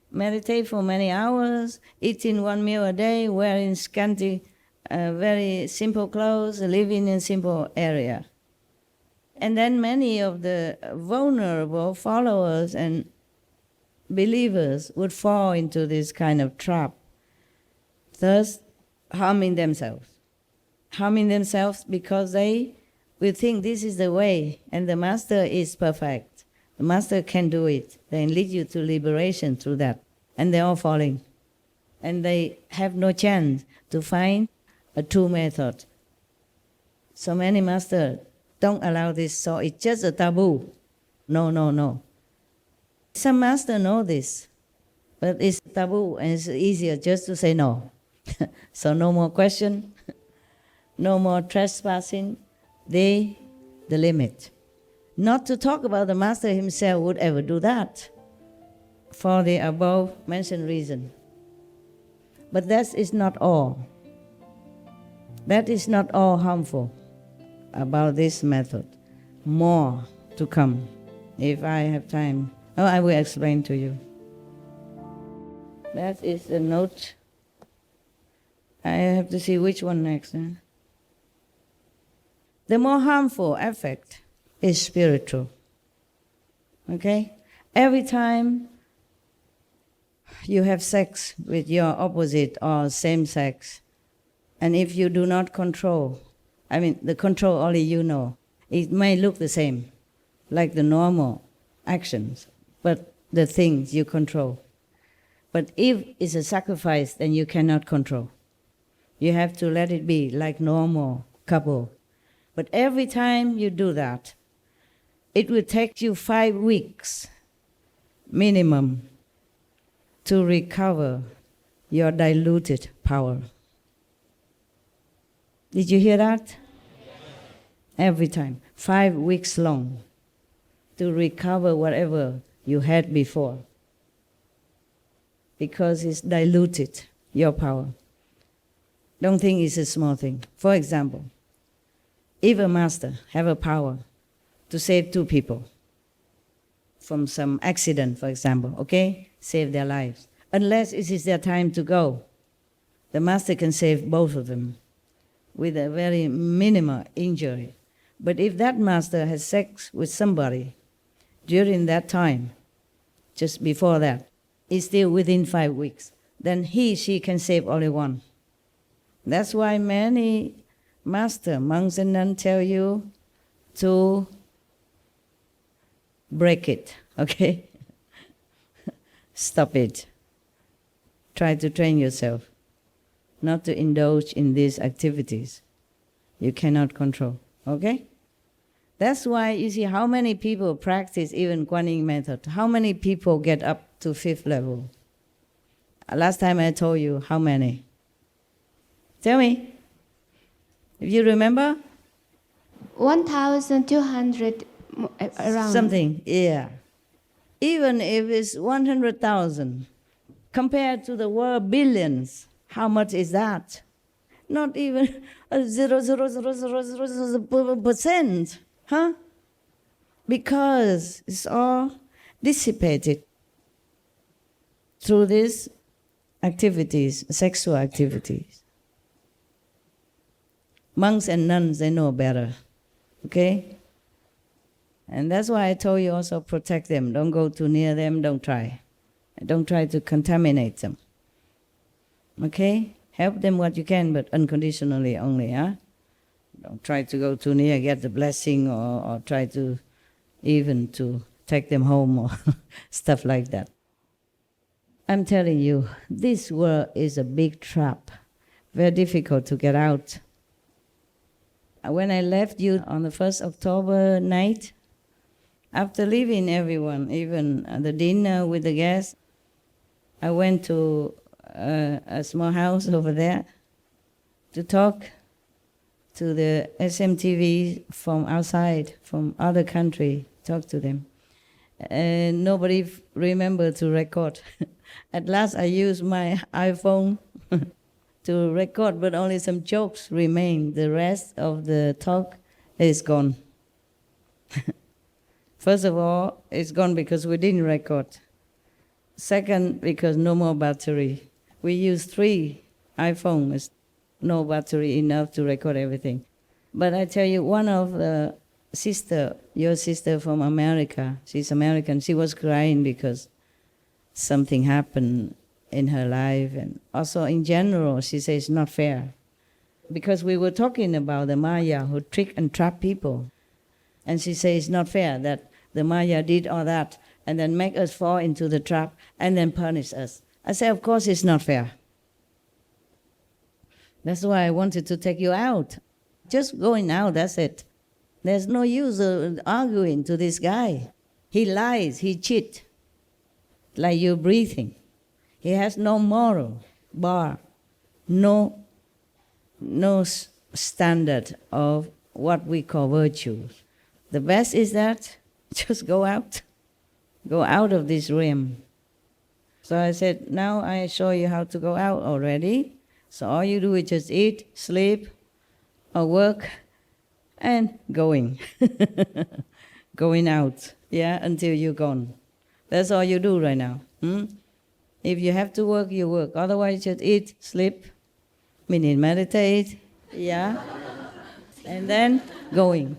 meditate for many hours, eating one meal a day, wearing scanty, very simple clothes, living in simple area. And then many of the vulnerable followers and believers would fall into this kind of trap, thus harming themselves. Harming themselves because they will think this is the way and the master is perfect. The master can do it. They lead you to liberation through that. And they're all falling. And they have no chance to find a true method. So many masters don't allow this, so it's just a taboo. No, no, no. Some masters know this, but it's taboo and it's easier just to say no. So no more question, no more trespassing, the limit. Not to talk about the master himself would ever do that for the above mentioned reason. But that is not all. That is not all harmful about this method. More to come. If I have time, I will explain to you. That is the note. I have to see which one next. The more harmful effect is spiritual. Okay? Every time you have sex with your opposite or same sex, and if you do not control, the control only you know, it may look the same, like the normal actions, but the things you control. But if it's a sacrifice, then you cannot control. You have to let it be like normal couple. But every time you do that, it will take you 5 weeks minimum to recover your diluted power. Did you hear that? Every time, 5 weeks long to recover whatever you had before, because it's diluted your power. Don't think it's a small thing. For example, if a master have a power to save 2 people from some accident, for example, okay? Save their lives. Unless it is their time to go, the master can save both of them with a very minimal injury. But if that master has sex with somebody during that time, just before that, it's still within 5 weeks, then she can save only one. That's why many master, monks and nuns tell you to break it, okay? Stop it. Try to train yourself not to indulge in these activities you cannot control, okay? That's why you see how many people practice even Kuan Yin method. How many people get up to 5th level? Last time I told you how many. Tell me. If you remember? 1,200 around. Something, yeah. Even if it's 100,000, compared to the world billions, how much is that? Not even 0.000%, huh? Because it's all dissipated through these activities, sexual activities. Monks and nuns, they know better, okay? And that's why I told you also protect them. Don't go too near them, don't try. Don't try to contaminate them. Okay? Help them what you can, but unconditionally only, huh? Don't try to go too near, get the blessing, or try to even to take them home or stuff like that. I'm telling you, this world is a big trap, very difficult to get out. When I left you on the 1st October night, after leaving everyone, even the dinner with the guests, I went to a small house over there to talk to the SMTV from outside, from other country, talk to them. And nobody remembered to record. At last I used my iPhone to record, but only some jokes remain. The rest of the talk is gone. First of all, it's gone because we didn't record. Second, because no more battery. We used 3 iPhones, no battery enough to record everything. But I tell you, one of the sister, your sister from America, she's American, she was crying because something happened in her life. And also in general, she says it's not fair. Because we were talking about the Maya who trick and trap people. And she says it's not fair that the Maya did all that and then make us fall into the trap and then punish us. I say, of course it's not fair. That's why I wanted to take you out. Just going out, that's it. There's no use of arguing to this guy. He lies, he cheats, like you're breathing. He has no moral bar, no standard of what we call virtue. The best is that just go out of this realm. So I said, now I show you how to go out already. So all you do is just eat, sleep, or work, and going. Going out, until you're gone. That's all you do right now. If you have to work, you work. Otherwise, just eat, sleep, meaning meditate, and then going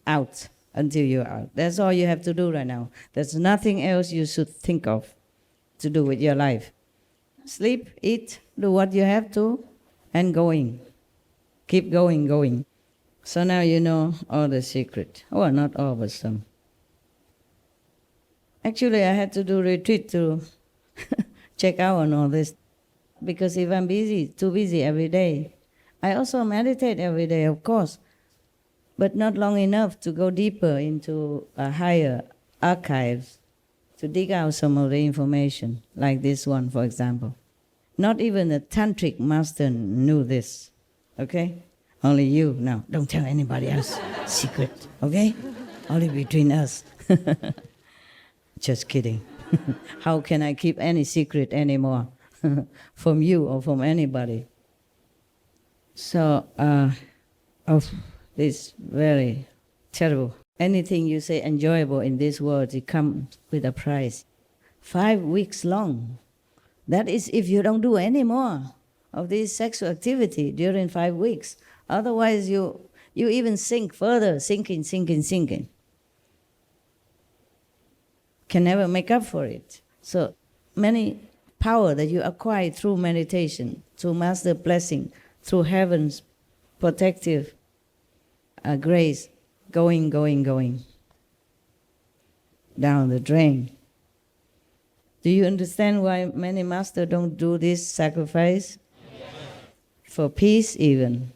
out until you're out. That's all you have to do right now. There's nothing else you should think of to do with your life. Sleep, eat, do what you have to, and going. Keep going. So now you know all the secret. Well, not all, but some. Actually, I had to do retreat to check out on all this. Because if I'm too busy every day, I also meditate every day, of course, but not long enough to go deeper into a higher archives, to dig out some of the information, like this one, for example. Not even a tantric master knew this, okay? Only you. Now, don't tell anybody else. Secret, okay? Only between us. Just kidding. How can I keep any secret anymore from you or from anybody? So, this is very terrible. Anything you say enjoyable in this world, it comes with a price. 5 weeks long. That is if you don't do any more of this sexual activity during 5 weeks. Otherwise, you even sink further, sinking. Can never make up for it. So many power that you acquire through meditation, through master blessing, through heaven's protective grace, going down the drain. Do you understand why many masters don't do this sacrifice? For peace even.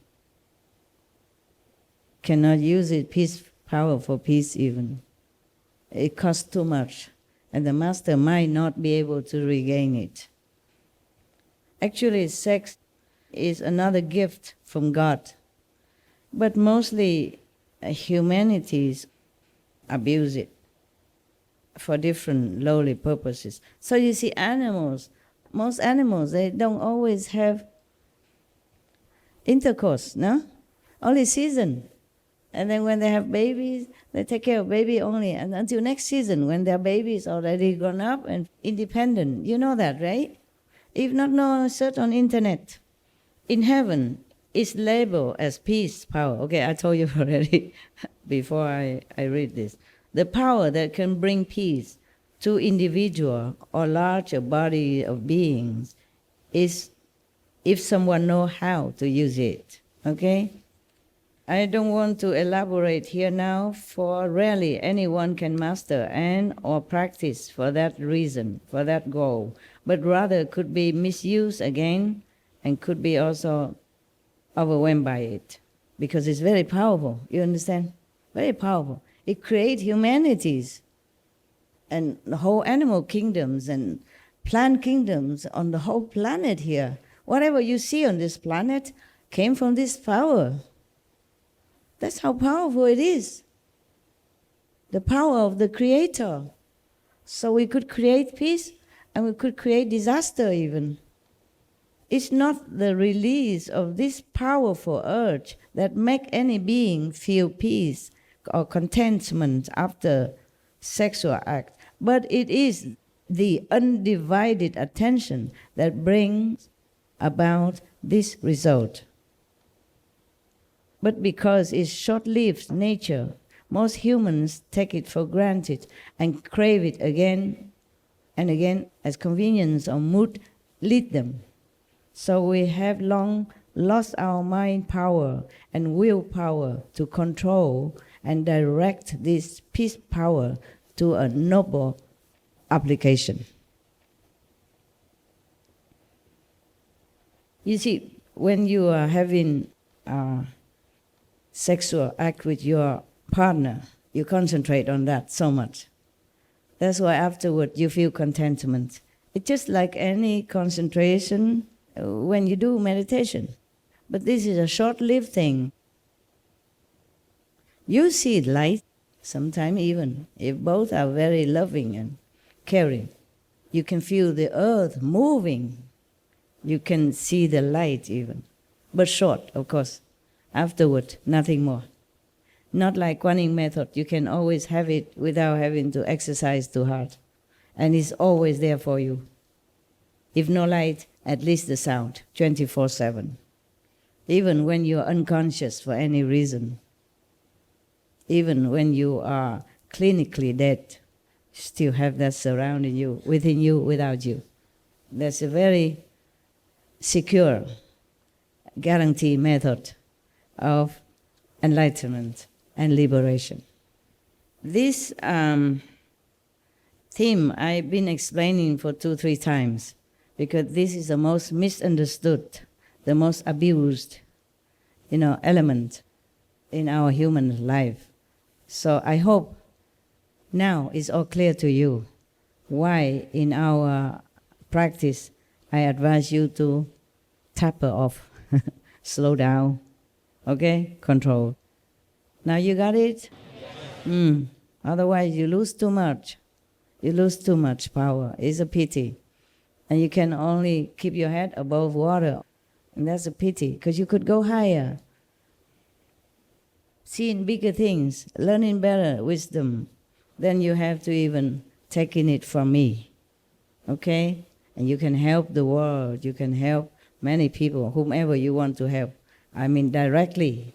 Cannot use it, peace power for peace even. It costs too much, and the master might not be able to regain it. Actually, sex is another gift from God, but mostly humanities abuse it for different lowly purposes. So you see most animals, they don't always have intercourse, no? Only season. And then when they have babies, they take care of baby only. And until next season, when their baby is already grown up and independent. You know that, right? If not, no, search on internet. In heaven, it's labeled as peace power. Okay, I told you already before I read this. The power that can bring peace to individual or larger body of beings is if someone knows how to use it. Okay? I don't want to elaborate here now, for rarely anyone can master and or practice for that reason, for that goal, but rather could be misused again and could be also overwhelmed by it, because it's very powerful, you understand? Very powerful. It creates humanities and the whole animal kingdoms and plant kingdoms on the whole planet here. Whatever you see on this planet came from this power. That's how powerful it is. The power of the Creator. So we could create peace and we could create disaster even. It's not the release of this powerful urge that make any being feel peace or contentment after sexual act, but it is the undivided attention that brings about this result. But because it's short-lived nature, most humans take it for granted and crave it again and again as convenience or mood lead them. So we have long lost our mind power and willpower to control and direct this peace power to a noble application. You see, when you are having sexual act with your partner, you concentrate on that so much. That's why afterward you feel contentment. It's just like any concentration when you do meditation. But this is a short-lived thing. You see light, sometimes even, if both are very loving and caring. You can feel the earth moving. You can see the light even. But short, of course. Afterward, nothing more. Not like Kuan method, you can always have it without having to exercise too hard. And it's always there for you. If no light, at least the sound, 24/7. Even when you are unconscious for any reason, even when you are clinically dead, you still have that surrounding you, within you, without you. That's a very secure, guarantee method of enlightenment and liberation. This theme I've been explaining for 2-3 times, because this is the most misunderstood, the most abused, element in our human life. So I hope now it's all clear to you why in our practice I advise you to taper off, slow down, okay? Control. Now you got it? Otherwise you lose too much. You lose too much power. It's a pity. And you can only keep your head above water. And that's a pity, because you could go higher. Seeing bigger things, learning better wisdom. Then you have to even taking it from me. Okay? And you can help the world. You can help many people, whomever you want to help. I mean directly,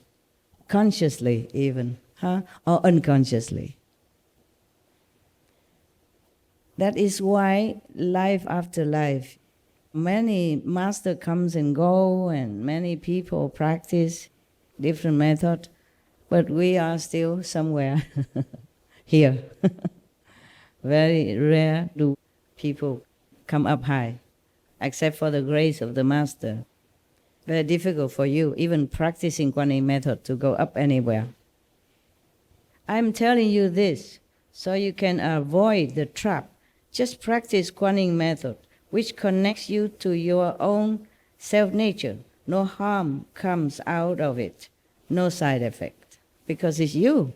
consciously even, or unconsciously. That is why life after life, many master comes and go, and many people practice different method, but we are still somewhere here. Very rare do people come up high, except for the grace of the master. Very difficult for you, even practicing Kuan method, to go up anywhere. I'm telling you this so you can avoid the trap. Just practice Kuan method, which connects you to your own self-nature. No harm comes out of it, no side effect, because it's you.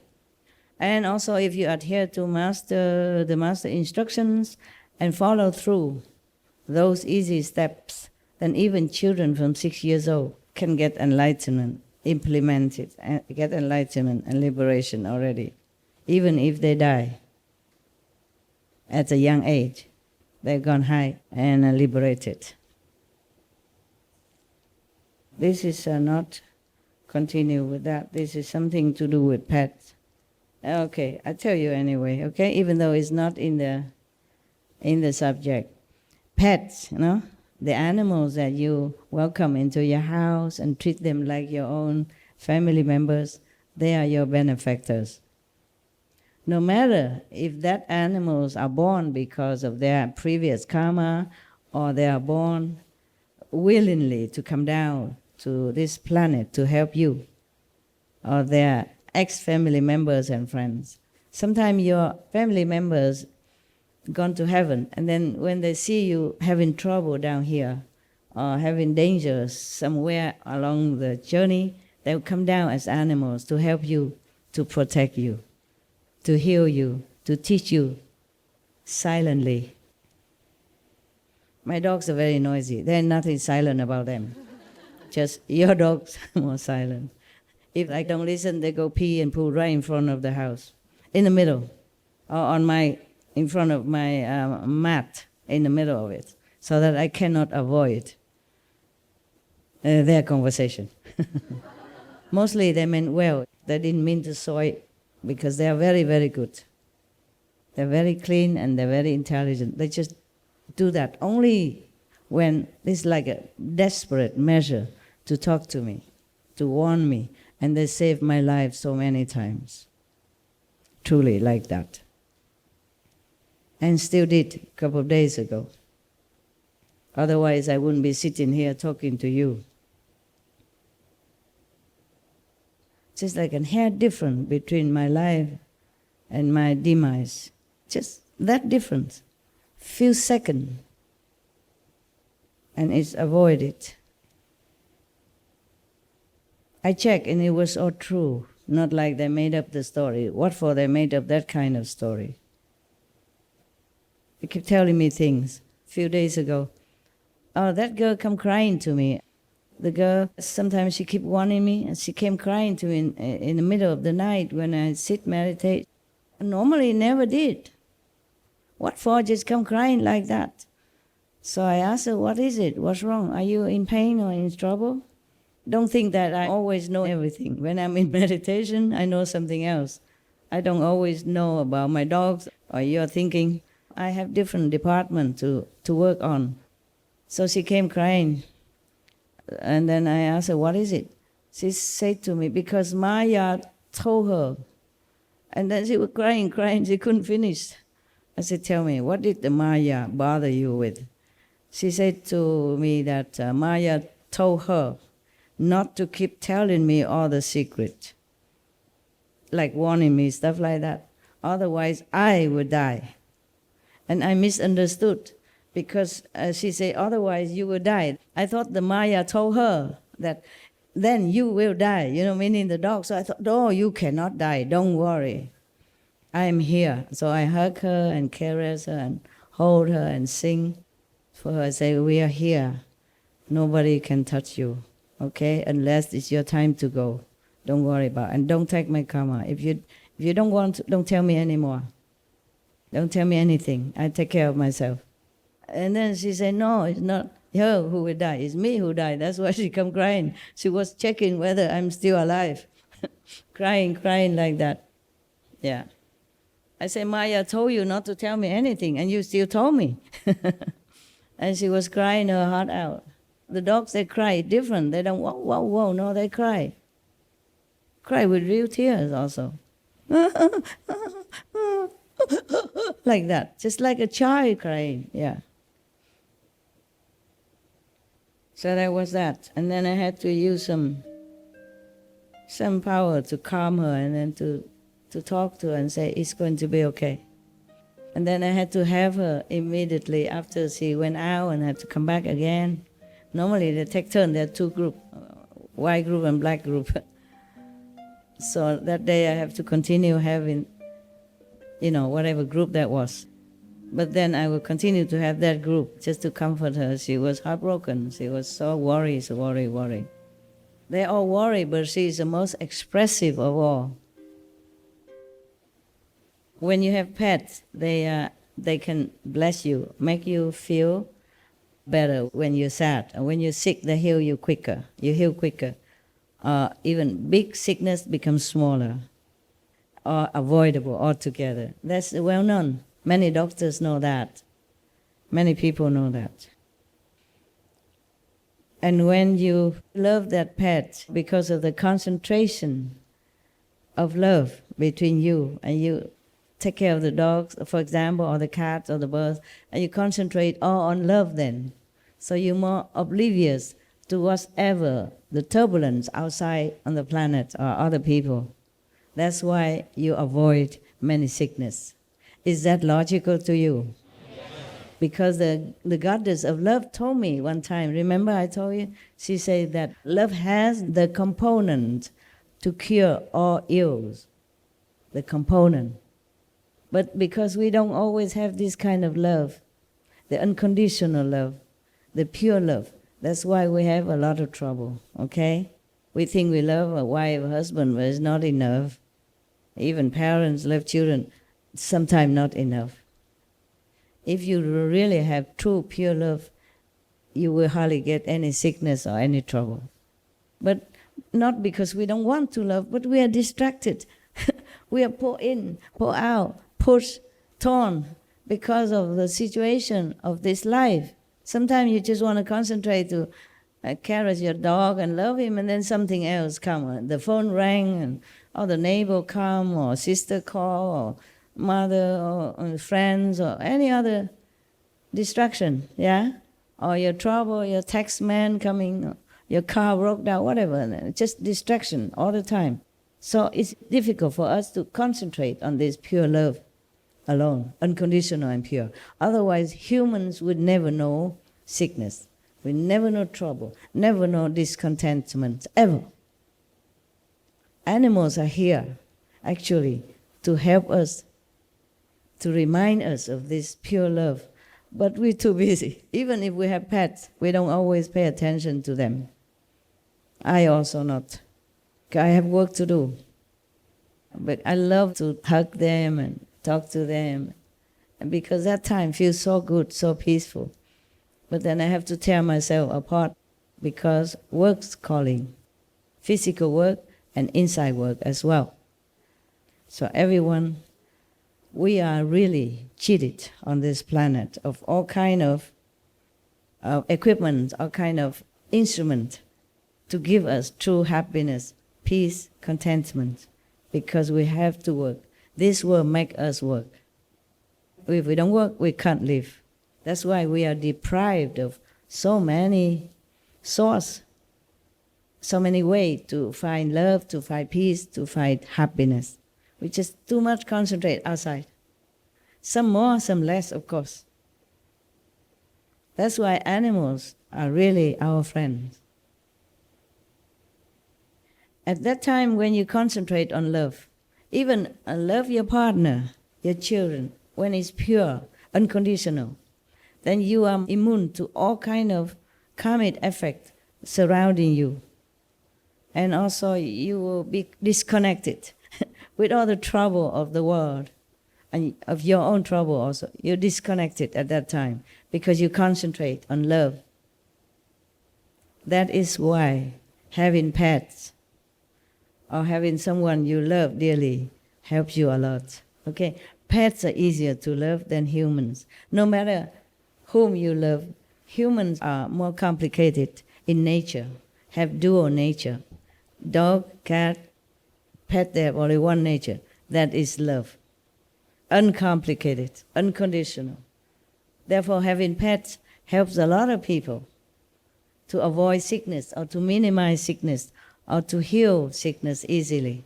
And also if you adhere to the master instructions and follow through those easy steps, then even children from 6 years old can get enlightenment, implement it, and get enlightenment and liberation already, even if they die at a young age. They've gone high and liberated. This is not continue with that. This is something to do with pets. Okay, I tell you anyway, okay, even though it's not in the subject. Pets, the animals that you welcome into your house and treat them like your own family members, they are your benefactors. No matter if that animals are born because of their previous karma or they are born willingly to come down to this planet to help you, or their ex-family members and friends. Sometimes your family members gone to heaven, and then when they see you having trouble down here or having dangers somewhere along the journey, they will come down as animals to help you, to protect you, to heal you, to teach you silently. My dogs are very noisy. There's nothing silent about them. Just your dogs are more silent. If I don't listen, they go pee and poo right in front of the house, in the middle, or in front of my mat, in the middle of it, so that I cannot avoid their conversation. Mostly they meant well. They didn't mean to soil, because they are very, very good. They're very clean and they're very intelligent. They just do that only when it's like a desperate measure to talk to me, to warn me, and they saved my life so many times. Truly like that. And still did a couple of days ago. Otherwise I wouldn't be sitting here talking to you. Just like a hair difference between my life and my demise. Just that difference. Few seconds. And it's avoided. I checked and it was all true. Not like they made up the story. What for they made up that kind of story? They kept telling me things. A few days ago, oh, that girl come crying to me. The girl, sometimes she keep warning me, and she came crying to me in the middle of the night when I sit meditate. Normally never did. What for just come crying like that? So I asked her, what is it? What's wrong? Are you in pain or in trouble? Don't think that I always know everything. When I'm in meditation, I know something else. I don't always know about my dogs or your thinking. I have different departments to work on. So she came crying. And then I asked her, what is it? She said to me, because Maya told her. And then she was crying, she couldn't finish. I said, tell me, what did the Maya bother you with? She said to me that Maya told her not to keep telling me all the secrets, like warning me, stuff like that. Otherwise, I would die. And I misunderstood, because she said, otherwise you will die. I thought the Maya told her that then you will die, meaning the dog. So I thought, oh, you cannot die, don't worry. I am here. So I hug her and caress her and hold her and sing for her. I say, we are here. Nobody can touch you, okay? Unless it's your time to go. Don't worry about it. And don't take my karma. If you don't want to, don't tell me anymore. Don't tell me anything. I take care of myself. And then she said, no, it's not her who will die. It's me who died. That's why she come crying. She was checking whether I'm still alive. crying like that. Yeah. I said, Maya told you not to tell me anything, and you still told me. And she was crying her heart out. The dogs, they cry different. They don't, whoa, no, they cry. Cry with real tears also. Like that, just like a child crying, yeah. So that was that. And then I had to use some power to calm her, and then to talk to her and say, it's going to be okay. And then I had to have her immediately after she went out and had to come back again. Normally they take turn, there are two groups, white group and black group. So that day I have to continue having, whatever group that was. But then I will continue to have that group just to comfort her. She was heartbroken. She was so worried. They all worry, but she is the most expressive of all. When you have pets, they can bless you, make you feel better when you're sad. And when you're sick, they heal you quicker. You heal quicker. Even big sickness becomes smaller or avoidable altogether. That's well known. Many doctors know that. Many people know that. And when you love that pet because of the concentration of love between you, and you take care of the dogs, for example, or the cats or the birds, and you concentrate all on love then. So you're more oblivious to whatever the turbulence outside on the planet or other people. That's why you avoid many sickness. Is that logical to you? Because the goddess of love told me one time, remember I told you? She said that love has the component to cure all ills, the component. But because we don't always have this kind of love, the unconditional love, the pure love, that's why we have a lot of trouble, okay? We think we love a wife, a husband, but it's not enough. Even parents love children, sometimes not enough. If you really have true pure love, you will hardly get any sickness or any trouble. But not because we don't want to love, but we are distracted. We are pulled in, pulled out, pushed, torn because of the situation of this life. Sometimes you just want to concentrate to caress your dog and love him, and then something else comes. The phone rang, or the neighbor come, or sister call, or mother, or friends, or any other distraction, yeah? Or your trouble, your tax man coming, your car broke down, whatever. Just distraction all the time. So it's difficult for us to concentrate on this pure love alone, unconditional and pure. Otherwise, humans would never know sickness. We never know trouble, never know discontentment, ever. Animals are here, actually, to help us, to remind us of this pure love. But we're too busy. Even if we have pets, we don't always pay attention to them. I also not. I have work to do. But I love to hug them and talk to them, and because that time feels so good, so peaceful. But then I have to tear myself apart because work's calling, physical work and inside work as well. So everyone, we are really cheated on this planet of all kind of equipment, all kind of instrument to give us true happiness, peace, contentment, because we have to work. This work makes us work. If we don't work, we can't live. That's why we are deprived of so many sources, so many ways to find love, to find peace, to find happiness. We just too much concentrate outside. Some more, some less, of course. That's why animals are really our friends. At that time when you concentrate on love, even love your partner, your children, when it's pure, unconditional, then you are immune to all kind of karmic effect surrounding you. And also you will be disconnected with all the trouble of the world and of your own trouble also. You're disconnected at that time because you concentrate on love. That is why having pets or having someone you love dearly helps you a lot. Okay? Pets are easier to love than humans. No matter whom you love, humans are more complicated in nature, have dual nature. Dog, cat, pet, they have only one nature. That is love. Uncomplicated, unconditional. Therefore, having pets helps a lot of people to avoid sickness or to minimize sickness or to heal sickness easily.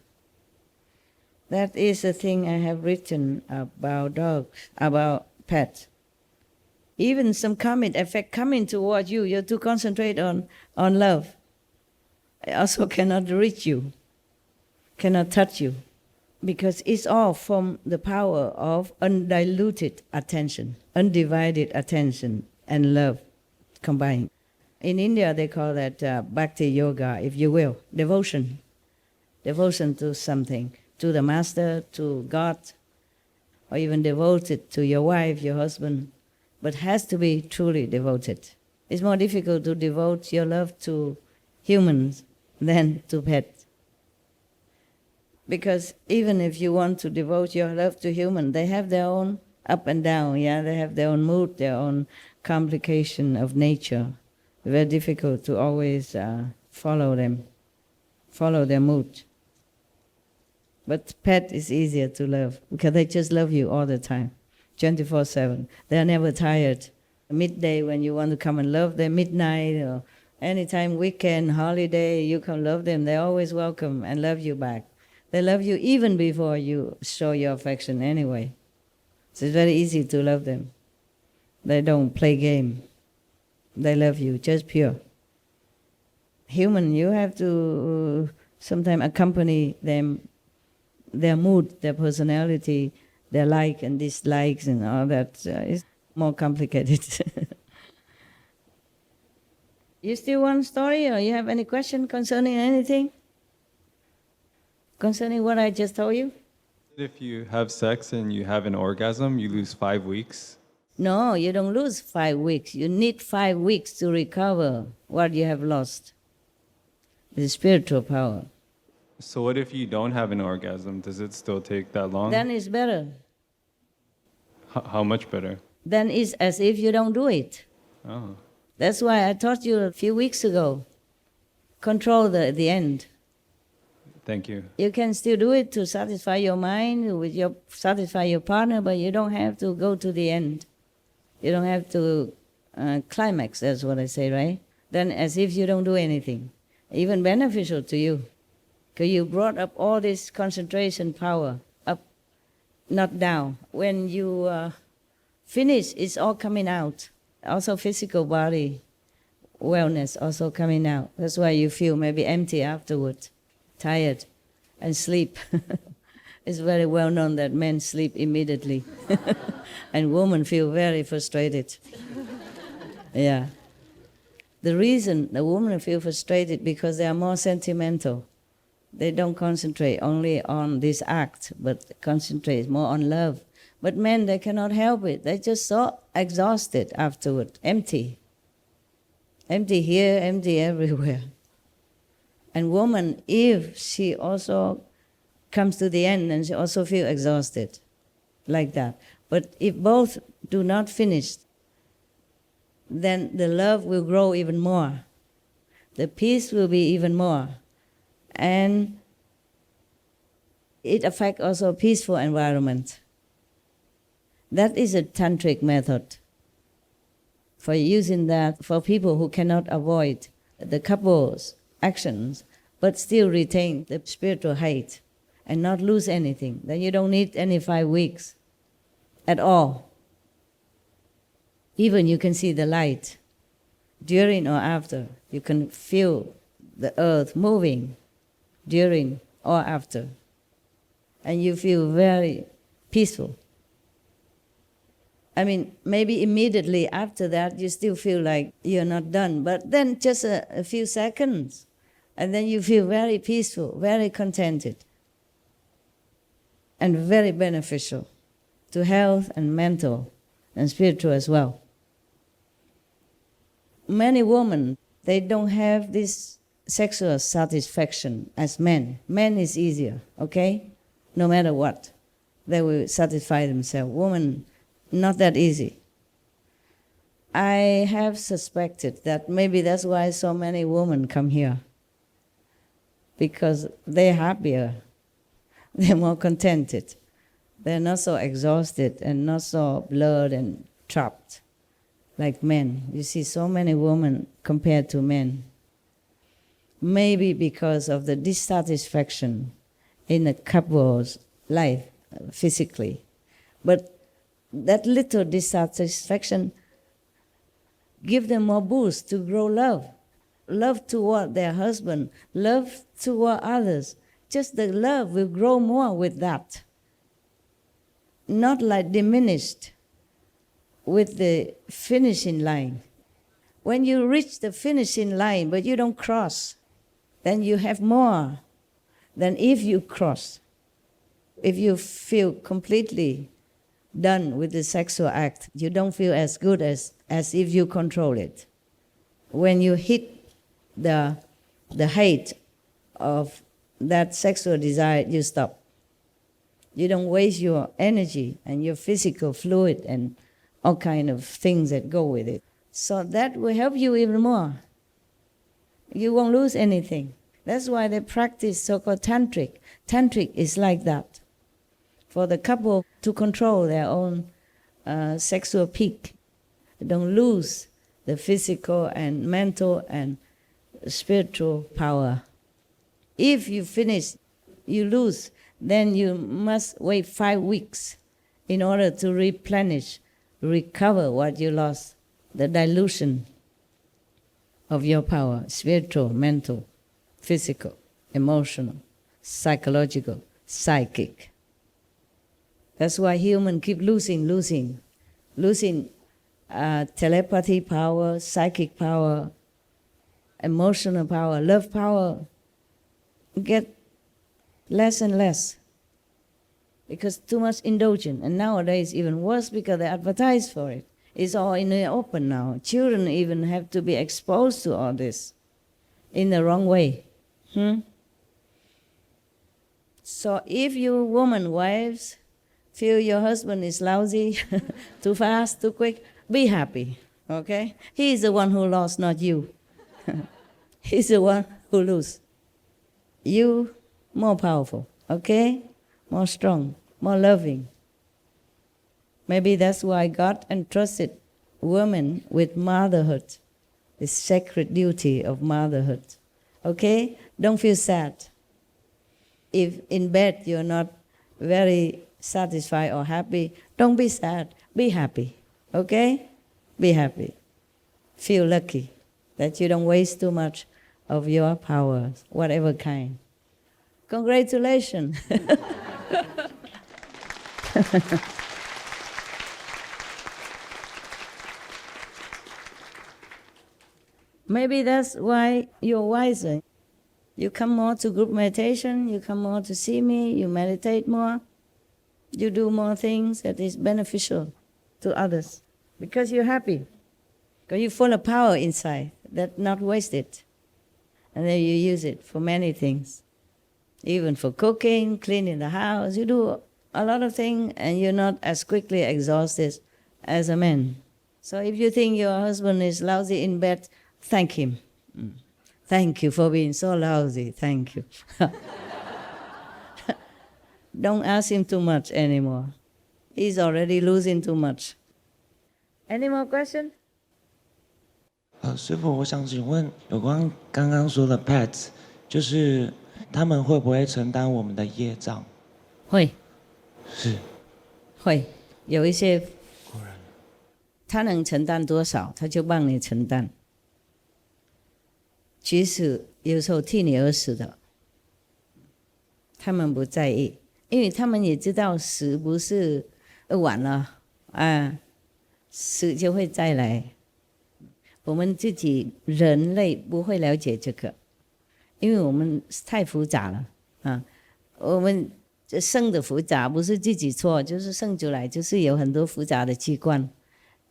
That is the thing I have written about dogs, about pets. Even some karmic effect coming toward you, you have to concentrate on love. It also cannot reach you, cannot touch you, because it's all from the power of undiluted attention, undivided attention and love combined. In India, they call that bhakti yoga, if you will, devotion. Devotion to something, to the master, to God, or even devoted to your wife, your husband, but has to be truly devoted. It's more difficult to devote your love to humans than to pets. Because even if you want to devote your love to humans, they have their own up and down, yeah? They have their own mood, their own complication of nature. Very difficult to always follow them, follow their mood. But pet is easier to love because they just love you all the time, 24/7. They are never tired. Midday when you want to come and love them, midnight or anytime, weekend, holiday, you can love them. They're always welcome and love you back. They love you even before you show your affection anyway. So it's very easy to love them. They don't play game. They love you, just pure. Human, you have to sometimes accompany them, their mood, their personality, their like and dislikes and all that is more complicated. You still want story or you have any question concerning anything? Concerning what I just told you? If you have sex and you have an orgasm, you lose 5 weeks. No, you don't lose 5 weeks. You need 5 weeks to recover what you have lost. The spiritual power. So what if you don't have an orgasm? Does it still take that long? Then it's better. How much better? Then it's as if you don't do it. Oh. That's why I taught you a few weeks ago. Control the end. Thank you. You can still do it to satisfy your mind, satisfy your partner, but you don't have to go to the end. You don't have to climax, that's what I say, right? Then as if you don't do anything. Even beneficial to you. Because you brought up all this concentration power up, not down. When you finish, it's all coming out. Also physical body wellness also coming out. That's why you feel maybe empty afterwards, tired, and sleep. It's very well known that men sleep immediately. And women feel very frustrated. Yeah. The reason the women feel frustrated because they are more sentimental. They don't concentrate only on this act, but concentrate more on love. But men, they cannot help it. They're just so exhausted afterward, empty. Empty here, empty everywhere. And woman, if she also comes to the end and she also feels exhausted, like that. But if both do not finish, then the love will grow even more. The peace will be even more. And it affects also a peaceful environment. That is a tantric method for using that for people who cannot avoid the couple's actions, but still retain the spiritual height and not lose anything. Then you don't need any 5 weeks at all. Even you can see the light during or after. You can feel the earth moving during or after. And you feel very peaceful. I mean, maybe immediately after that you still feel like you're not done, but then just a few seconds, and then you feel very peaceful, very contented, and very beneficial to health and mental and spiritual as well. Many women, they don't have this sexual satisfaction as men. Men is easier, okay? No matter what, they will satisfy themselves. Women, not that easy. I have suspected that maybe that's why so many women come here. Because they're happier, they're more contented. They're not so exhausted and not so blurred and trapped like men. You see so many women compared to men. Maybe because of the dissatisfaction in a couple's life physically. But that little dissatisfaction give them more boost to grow love. Love toward their husband, love toward others. Just the love will grow more with that. Not like diminished with the finishing line. When you reach the finishing line but you don't cross, then you have more than if you cross. If you feel completely done with the sexual act, you don't feel as good as if you control it. When you hit the height of that sexual desire, you stop. You don't waste your energy and your physical fluid and all kind of things that go with it. So that will help you even more. You won't lose anything. That's why they practice so-called tantric. Tantric is like that. For the couple to control their own sexual peak. They don't lose the physical and mental and spiritual power. If you finish, you lose, then you must wait 5 weeks in order to replenish, recover what you lost, the dilution of your power, spiritual, mental, physical, emotional, psychological, psychic. That's why humans keep losing telepathy power, psychic power, emotional power, love power, get less and less because too much indulgence. And nowadays even worse because they advertise for it. It's all in the open now. Children even have to be exposed to all this in the wrong way. So if you woman wives feel your husband is lousy, too fast, too quick, be happy, okay? He is the one who lost, not you. He's the one who lose. You more powerful, okay? More strong, more loving. Maybe that's why God entrusted women with motherhood, the sacred duty of motherhood. Okay? Don't feel sad. If in bed you're not very satisfied or happy, don't be sad. Be happy. Okay? Be happy. Feel lucky that you don't waste too much of your powers, whatever kind. Congratulations. Maybe that's why you're wiser. You come more to group meditation, you come more to see me, you meditate more, you do more things that is beneficial to others because you're happy, because you're full of power inside that not wasted. And then you use it for many things, even for cooking, cleaning the house. You do a lot of things and you're not as quickly exhausted as a man. So if you think your husband is lousy in bed, thank him. Thank you for being so lousy. Thank you. Don't ask him too much anymore. He's already losing too much. Any more questions? 师父，我想请问，有关刚刚说的 pets， 就是他们会不会承担我们的业障？会。是。会，有一些。果然。他能承担多少，他就帮你承担。即使有时候替你而死的，他们不在意，因为他们也知道死不是晚了啊，死就会再来。我们自己人类不会了解这个，因为我们太复杂了啊。我们生的复杂不是自己错，就是生出来就是有很多复杂的器官，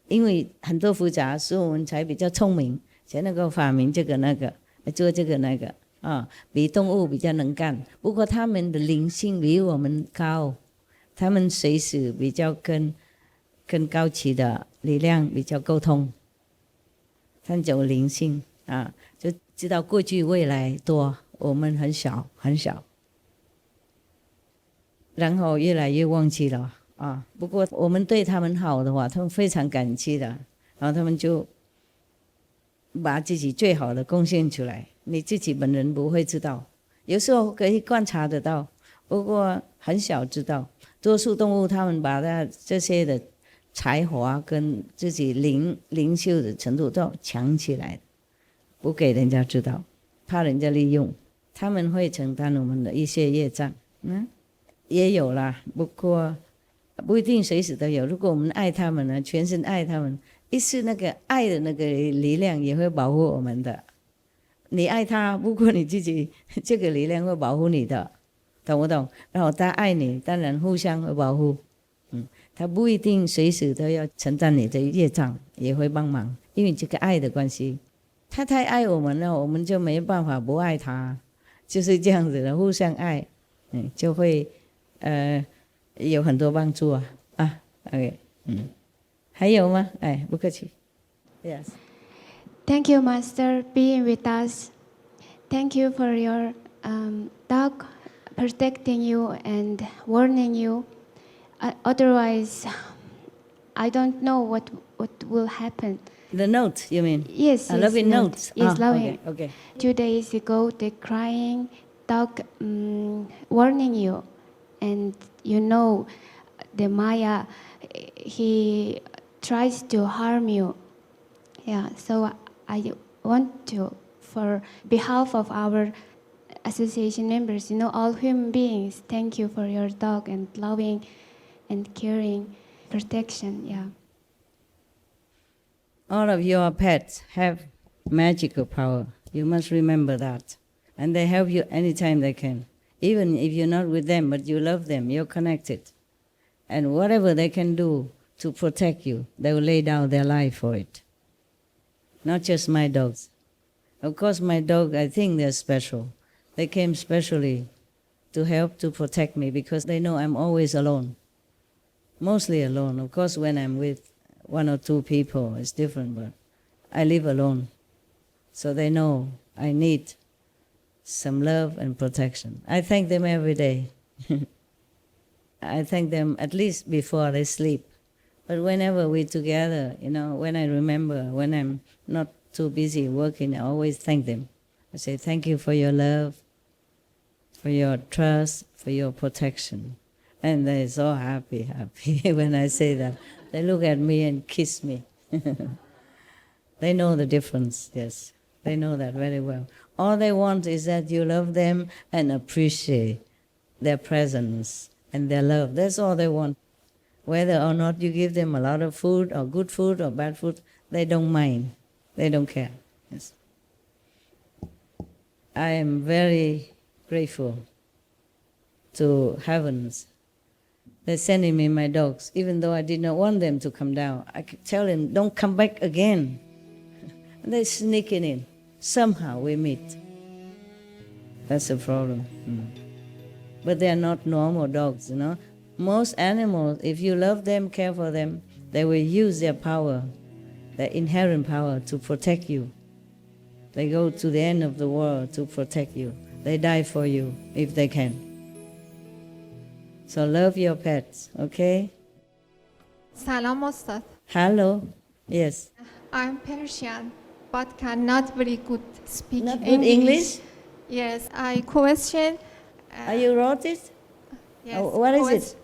因为很多复杂，所以我们才比较聪明，才能够发明这个那个。做这个那个啊，比动物比较能干。不过他们的灵性比我们高，他们随时比较跟高级的力量比较沟通。他们有灵性啊，就知道过去未来多，我们很小很小，然后越来越忘记了啊。不过我们对他们好的话，他们非常感激的，然后他们就。把自己最好的贡献出来，你自己本人不会知道，有时候可以观察得到，不过很少知道。多数动物他们把它这些的才华跟自己灵修的程度都强起来，不给人家知道，怕人家利用。他们会承担我们的一些业障，也有啦，不过不一定随时都有。如果我们爱他们呢，全身爱他们。一是那个爱的那个力量也会保护我们的，你爱他，不过你自己这个力量会保护你的，懂不懂？然后他爱你，当然互相会保护。他不一定随时都要承担你的业障，也会帮忙，因为这个爱的关系。他太爱我们了，我们就没办法不爱他，就是这样子的，互相爱，就会有很多帮助啊。OK， 还有吗？哎，不客气。Yes. Thank you, Master, being with us. Thank you for your dog protecting you and warning you. Otherwise, I don't know what will happen. The note, you mean? Yes, yes, loving notes. Yes, loving. Okay. 2 days ago, the crying dog warning you, and you know, the Maya, he tries to harm you. Yeah, so I want to, for behalf of our association members, all human beings, thank you for your dog and loving and caring protection. Yeah. All of your pets have magical power. You must remember that. And they help you anytime they can. Even if you're not with them, but you love them, you're connected. And whatever they can do to protect you, they will lay down their life for it. Not just my dogs. Of course, my dog, I think they're special. They came specially to help to protect me because they know I'm always alone. Mostly alone. Of course, when I'm with 1 or 2 people, it's different, but I live alone. So they know I need some love and protection. I thank them every day. I thank them at least before they sleep. But whenever we're together, when I remember, when I'm not too busy working, I always thank them. I say, thank you for your love, for your trust, for your protection. And they're so happy when I say that. They look at me and kiss me. They know the difference, yes. They know that very well. All they want is that you love them and appreciate their presence and their love. That's all they want. Whether or not you give them a lot of food or good food or bad food, they don't mind. They don't care. Yes. I am very grateful to heavens. They're sending me my dogs, even though I did not want them to come down. I keep telling them, don't come back again. And they're sneaking in. Somehow we meet. That's the problem. But they are not normal dogs, Most animals, if you love them, care for them, they will use their power, their inherent power, to protect you. They go to the end of the world to protect you. They die for you if they can. So love your pets, okay? Salam Ustad. Hello. Yes. I'm Persian, but cannot very good speak Not good English? Yes, I question. Are you wrote it? Yes. What is it?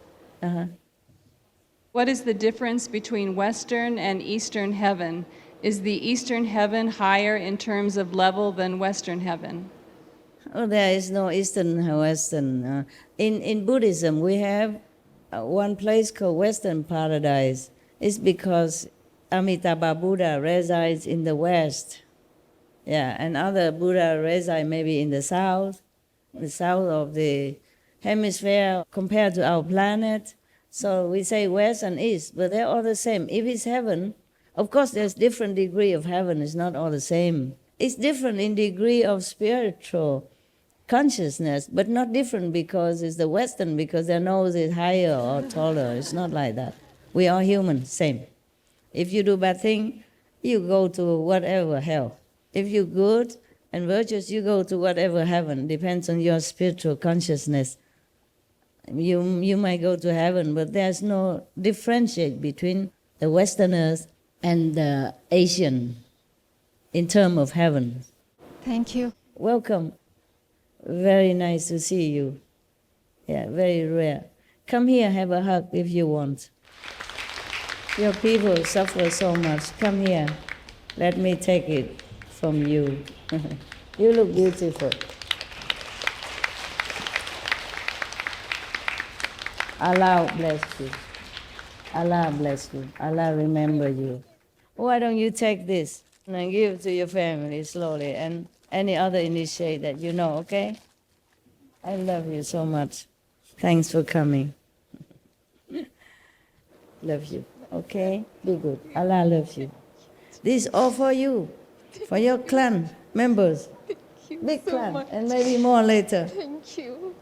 What is the difference between Western and Eastern heaven? Is the Eastern heaven higher in terms of level than Western heaven? Oh, there is no Eastern or Western. In Buddhism, we have one place called Western Paradise. It's because Amitabha Buddha resides in the West. Yeah, and other Buddha reside maybe in the south of the hemisphere compared to our planet. So we say West and East, but they're all the same. If it's heaven, of course there's different degree of heaven. It's not all the same. It's different in degree of spiritual consciousness, but not different because it's the Western, because their nose is higher or taller. It's not like that. We are human, same. If you do bad thing, you go to whatever hell. If you're good and virtuous, you go to whatever heaven. Depends on your spiritual consciousness. You might go to heaven, but there's no differentiate between the Westerners and the Asian in terms of heaven. Thank you. Welcome. Very nice to see you. Yeah, very rare. Come here, have a hug if you want. Your people suffer so much. Come here. Let me take it from you. You look beautiful. Allah bless you. Allah bless you. Allah remember you. Why don't you take this and give it to your family slowly and any other initiate that you know, okay? I love you so much. Thanks for coming. Love you, okay? Be good. Allah loves you. This is all for you, for your clan members. Big so clan, much. and maybe more later. Thank you.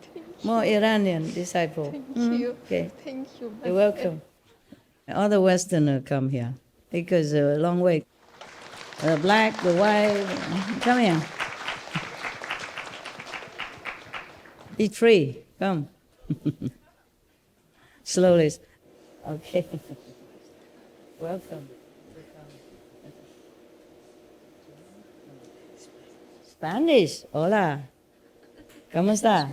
More Iranian disciple. Thank you. Okay. Thank you. You're welcome. Other Westerner come here because a long way. The black, the white. Come here. Be free. Come. Slowly. Okay. Welcome. Spanish. Hola. ¿Cómo está?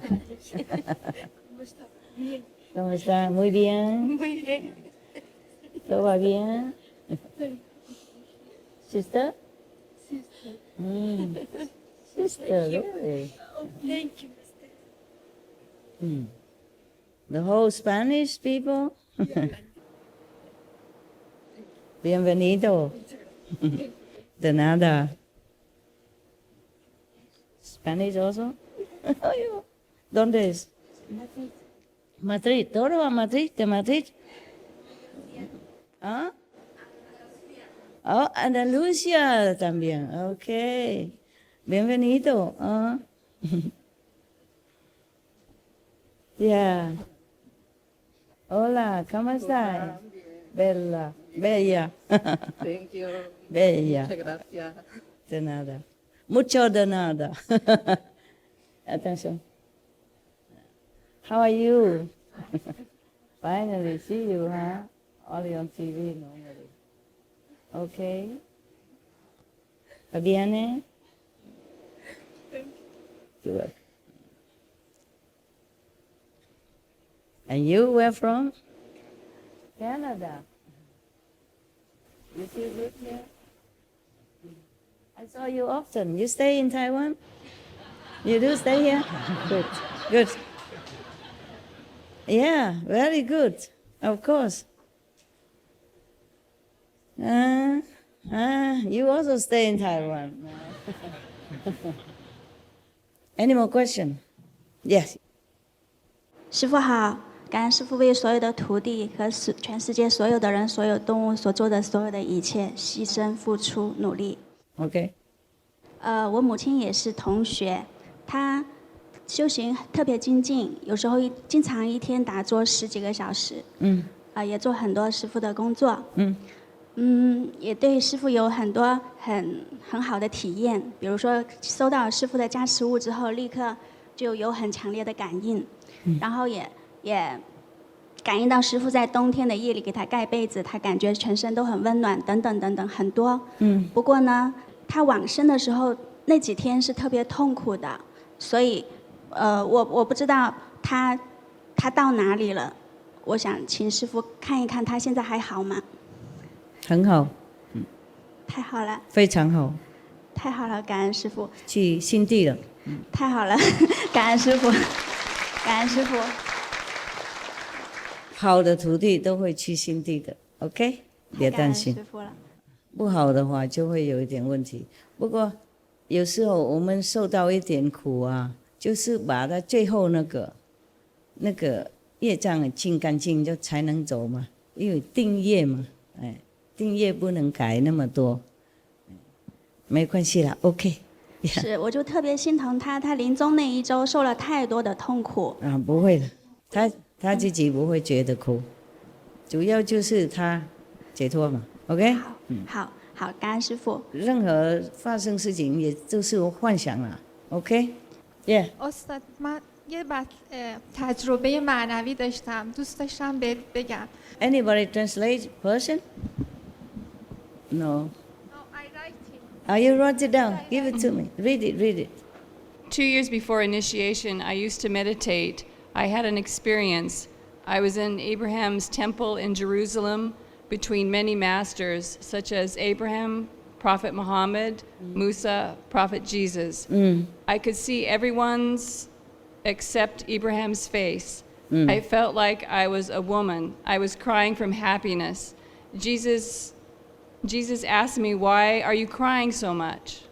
¿Cómo está? Muy bien. Muy bien. ¿Todo va bien? Sister? Sister. Sister, really? Oh, thank you, Mister. The whole Spanish people? Bienvenido. De nada. Spanish also? ¿Dónde es? Madrid. ¿Todo a Madrid? ¿De Madrid? ¿Ah? Oh, Andalucía también. Ok. Bienvenido. ¿Ah? Yeah. Hola, ¿cómo estás? Bella. Bella. Thank you. Bella. Muchas gracias. De nada. Mucho de nada. Attention. How are you? Finally see you, huh? Only on TV normally. Okay. ¿Va bien? Good. And you where from? Canada. You still live here? I saw you often. You stay in Taiwan? You do stay here? Good. Good. Yeah, very good. Of course. You also stay in Taiwan. Any more question? Yes. 师父好，感恩师父为所有的徒弟和全世界所有的人、所有动物所做的所有的一切牺牲、付出、努力。Okay. 我母亲也是同学，她修行特别精进，有时候经常一天打坐10几个小时。也做很多师父的工作。也对师父有很多很好的体验，比如说收到师父的加持物之后，立刻就有很强烈的感应，然后也感应到师父在冬天的夜里给他盖被子，他感觉全身都很温暖，等等等等很多。不过呢，他往生的时候那几天是特别痛苦的，所以我不知道他到哪里了，我想请师父看一看他现在还好吗？很好。太好了。非常好。太好了，感恩师父。去新地了。太好了，感恩师父，感恩师父。好的徒弟都会去新地的 ，OK， 别担心。师父了。不好的话就会有一点问题。不过有时候我们受到一点苦啊，就是把它最后那个业障清干净，就才能走嘛。因为定业嘛，定业不能改那么多，没关系啦 ，OK。是，我就特别心疼他，他临终那一周受了太多的痛苦。不会的，他自己不会觉得苦，主要就是他解脱嘛 ，OK。好，感恩师父。任何发生事情也就是幻想啦 ，OK。Yeah。استاد من یه تجربه معنوی داشتم دوست داشتم بهت بگم. Anybody translate Persian? No. No, I write it. Oh, you wrote it down. Give it to me. Read it. 2 years before initiation, I used to meditate. I had an experience. I was in Abraham's temple in Jerusalem between many masters, such as Abraham, Prophet Muhammad, Musa, Prophet Jesus. I could see everyone's except Abraham's face. I felt like I was a woman. I was crying from happiness. Jesus asked me, "Why are you crying so much?"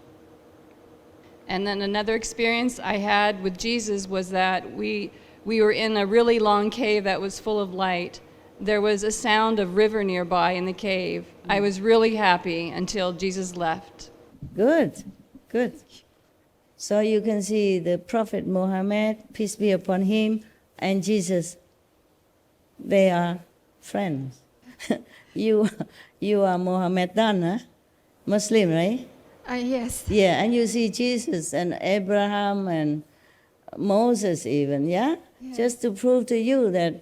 And then another experience I had with Jesus was that we were in a really long cave that was full of light. There was a sound of river nearby in the cave. I was really happy until Jesus left. Good. So you can see the Prophet Muhammad, peace be upon him, and Jesus, they are friends. You are Mohammedan, huh? Muslim, right? Yes. Yeah, and you see Jesus and Abraham and Moses even, yeah? Just to prove to you that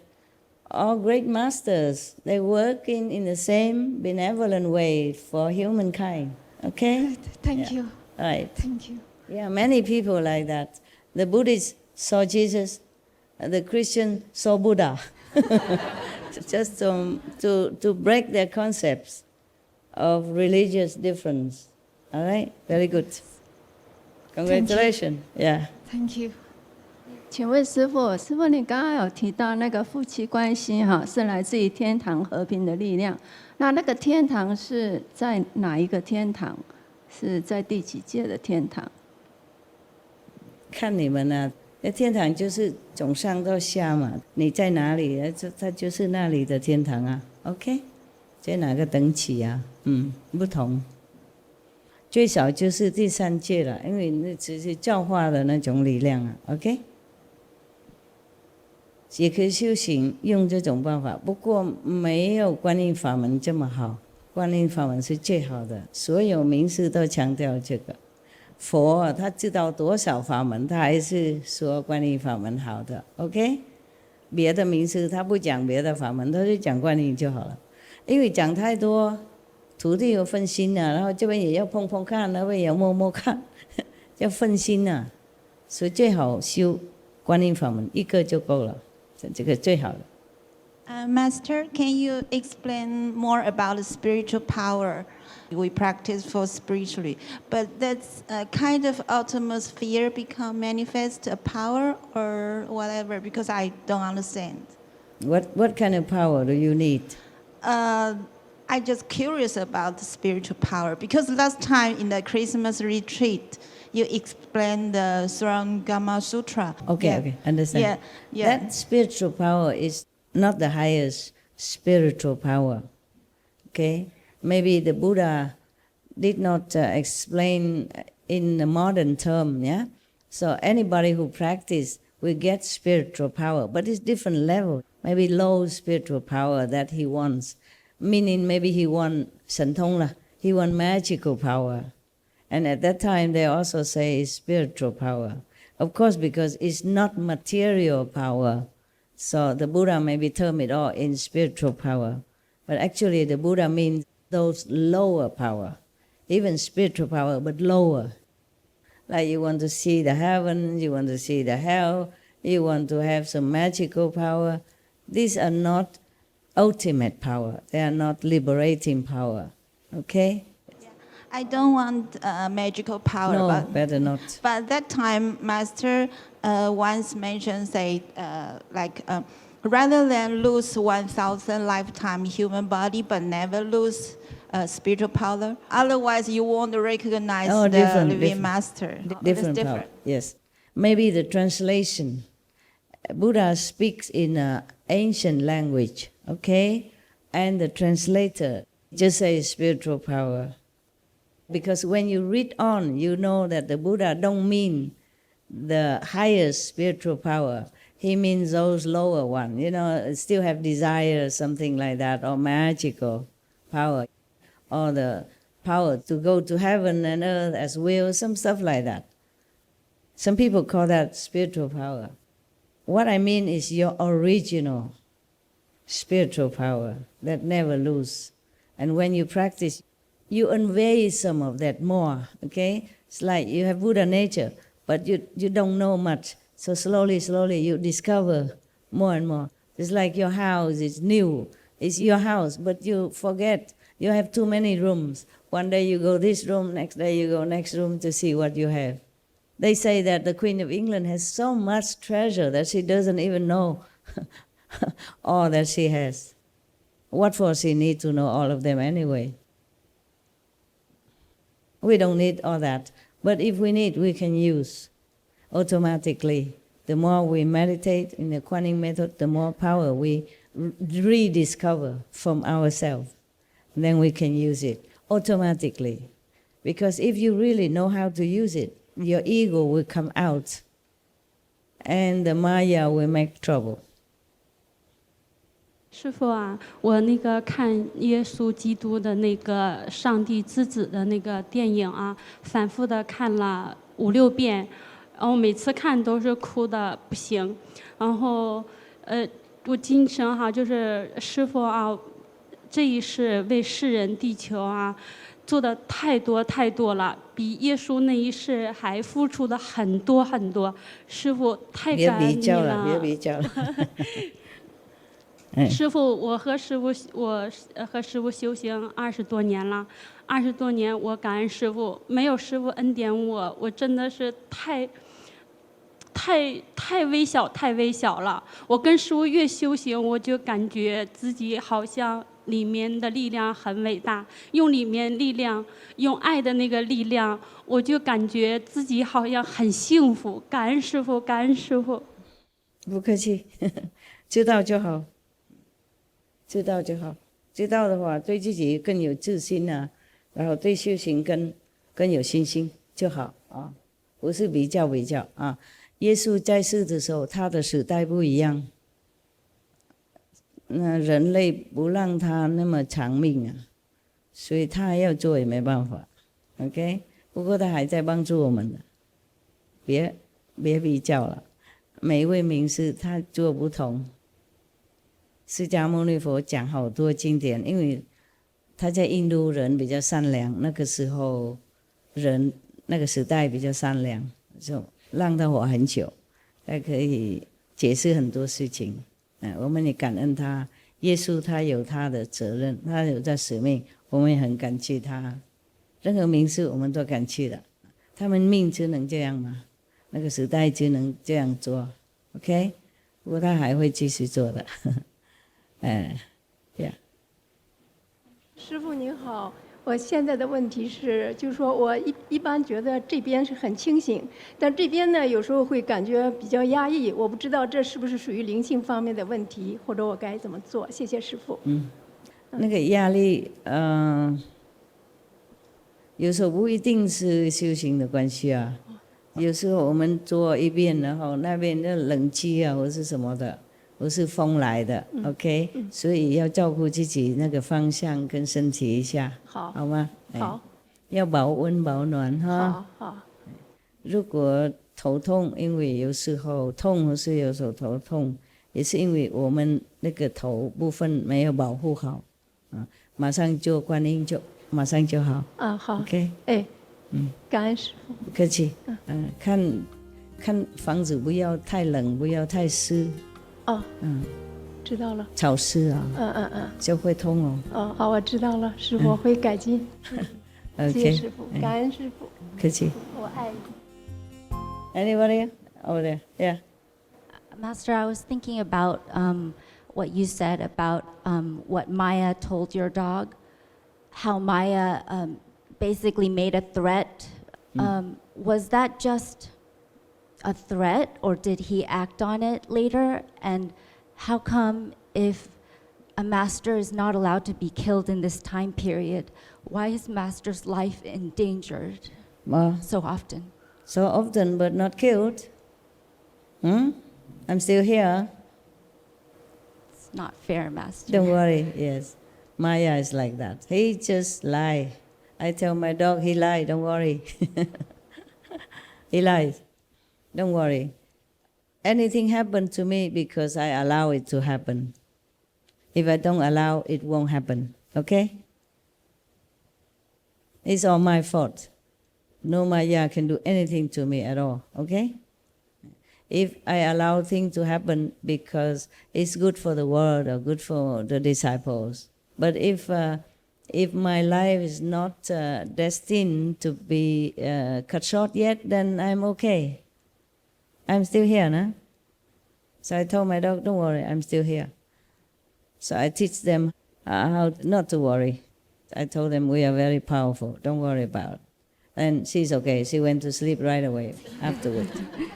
all great masters, they work in the same benevolent way for humankind, okay? Thank you. Right. Thank you. Yeah, many people like that. The Buddhists saw Jesus, the Christian saw Buddha. Just to break their concepts of religious difference. All right? Very good. Congratulations. Yeah. Thank you. 请问师父，师父你刚刚有提到那个夫妻关系哈，是来自于天堂和平的力量。那个天堂是在哪一个天堂？是在第几界的天堂？看你们啊，那天堂就是从上到下嘛，你在哪里，它就是那里的天堂啊。OK， 在哪个等级啊？不同。最少就是第3界了，因为那只是教化的那种力量啊。OK。也可以修行，用这种办法，不过没有观音法门这么好。观音法门是最好的，所有名师都强调这个。佛他知道多少法门，他还是说观音法门好的。OK， 别的名师他不讲别的法门，他就讲观音就好了。因为讲太多，徒弟又分心了，然后这边也要碰碰看，那边也要摸摸看，要分心了。所以最好修观音法门，一个就够了。这个最好的。Master, can you explain more about the spiritual power we practice for spiritually? But that's a kind of atmosphere become manifest a power or whatever, because I don't understand. What kind of power do you need? I just curious about the spiritual power, because last time in the Christmas retreat, you explained the Surangama Sutra. Okay, understand. Yeah. That spiritual power is not the highest spiritual power. Okay? Maybe the Buddha did not explain in the modern term, yeah? So anybody who practice will get spiritual power, but it's different level. Maybe low spiritual power that he wants, meaning maybe he want santong, he want magical power. And at that time, they also say it's spiritual power. Of course, because it's not material power. So the Buddha maybe term it all in spiritual power. But actually, the Buddha means those lower power. Even spiritual power, but lower. Like you want to see the heaven, you want to see the hell, you want to have some magical power. These are not ultimate power. They are not liberating power. Okay? I don't want magical power. No, but, better not. But that time, Master once mentioned, say, rather than lose 1,000 lifetime human body, but never lose spiritual power. Otherwise, you won't recognize the living Master. Different power, yes. Maybe the translation. Buddha speaks in an ancient language, okay? And the translator just says spiritual power. Because when you read on, you know that the Buddha don't mean the highest spiritual power. He means those lower ones, still have desire, something like that, or magical power, or the power to go to heaven and earth as will, some stuff like that. Some people call that spiritual power. What I mean is your original spiritual power that never lose. And when you practice, you unveil some of that more, okay? It's like you have Buddha nature, but you don't know much. So slowly you discover more and more. It's like your house is new. It's your house, but you forget. You have too many rooms. One day you go this room, next day you go next room to see what you have. They say that the Queen of England has so much treasure that she doesn't even know all that she has. What for she need to know all of them anyway? We don't need all that. But if we need, we can use automatically. The more we meditate in the Kuan Yin method, the more power we rediscover from ourselves. Then we can use it automatically. Because if you really know how to use it, your ego will come out and the Maya will make trouble. 师父啊，我那个看耶稣基督的那个上帝之子的那个电影啊，反复的看了5、6遍，然后每次看都是哭的不行。然后我今生哈，就是师父啊，这一世为世人地球啊做的太多太多了，比耶稣那一世还付出的很多很多。师父太感恩你了，别比较了。师父，我和师父修行20多年了，20多年我感恩师父，没有师父恩典我真的是太微小，太微小了。我跟师父越修行，我就感觉自己好像里面的力量很伟大，用里面力量，用爱的那个力量，我就感觉自己好像很幸福。感恩师父，感恩师父。不客气，知道就好，知道就好。知道的话，对自己更有自信啊，然后对修行更有信心就好啊，不是比较啊。耶稣在世的时候，他的时代不一样，那人类不让他那么长命啊，所以他要做也没办法 ，OK。不过他还在帮助我们的，别比较了。每一位名师他做不同，释迦牟尼佛讲好多经典，因为他在印度人比较善良，那个时候人那个时代比较善良，就让他活很久，他可以解释很多事情。我们也感恩他，耶稣他有他的责任，他有他使命，我们也很感激他。任何名师我们都感激的，他们命只能这样嘛，那个时代只能这样做 ，OK。不过他还会继续做的，师父您好，我现在的问题是，就是说我一般觉得这边是很清醒，但这边呢有时候会感觉比较压抑，我不知道这是不是属于灵性方面的问题，或者我该怎么做？谢谢师父。那个压力，有时候不一定是修行的关系啊，有时候我们做一遍，然后那边的冷气啊，或是什么的，或是风来的，OK，所以要照顾自己那个方向跟身体一下，好吗？好，要保温保暖哈。好。如果头痛，因为有时候痛或是有时候头痛，也是因为我们那个头部分没有保护好，马上做观音就马上就好。好。 OK。感恩师父。不客气。看房子不要太冷，不要太湿。知道了。潮湿啊。就会痛哦。好，我知道了，师父，我会改进。OK。谢谢师父，感恩师父。客气。我爱你。Anybody over there? Yeah. Master, I was thinking about what you said about what Maya told your dog, how Maya basically made a threat. Was that just a threat, or did he act on it later? And how come if a master is not allowed to be killed in this time period, why is master's life endangered so often? So often, but not killed. I'm still here. It's not fair, Master. Don't worry, yes. Maya is like that. He just lie. I tell my dog he lied, don't worry. He lies. Don't worry. Anything happened to me because I allow it to happen. If I don't allow, it won't happen. Okay? It's all my fault. No Maya can do anything to me at all. Okay? If I allow things to happen because it's good for the world or good for the disciples. But if my life is not destined to be cut short yet, then I'm okay. I'm still here, no? So I told my dog, don't worry, I'm still here. So I teach them how not to worry. I told them we are very powerful, don't worry about it. And she's okay, she went to sleep right away afterward.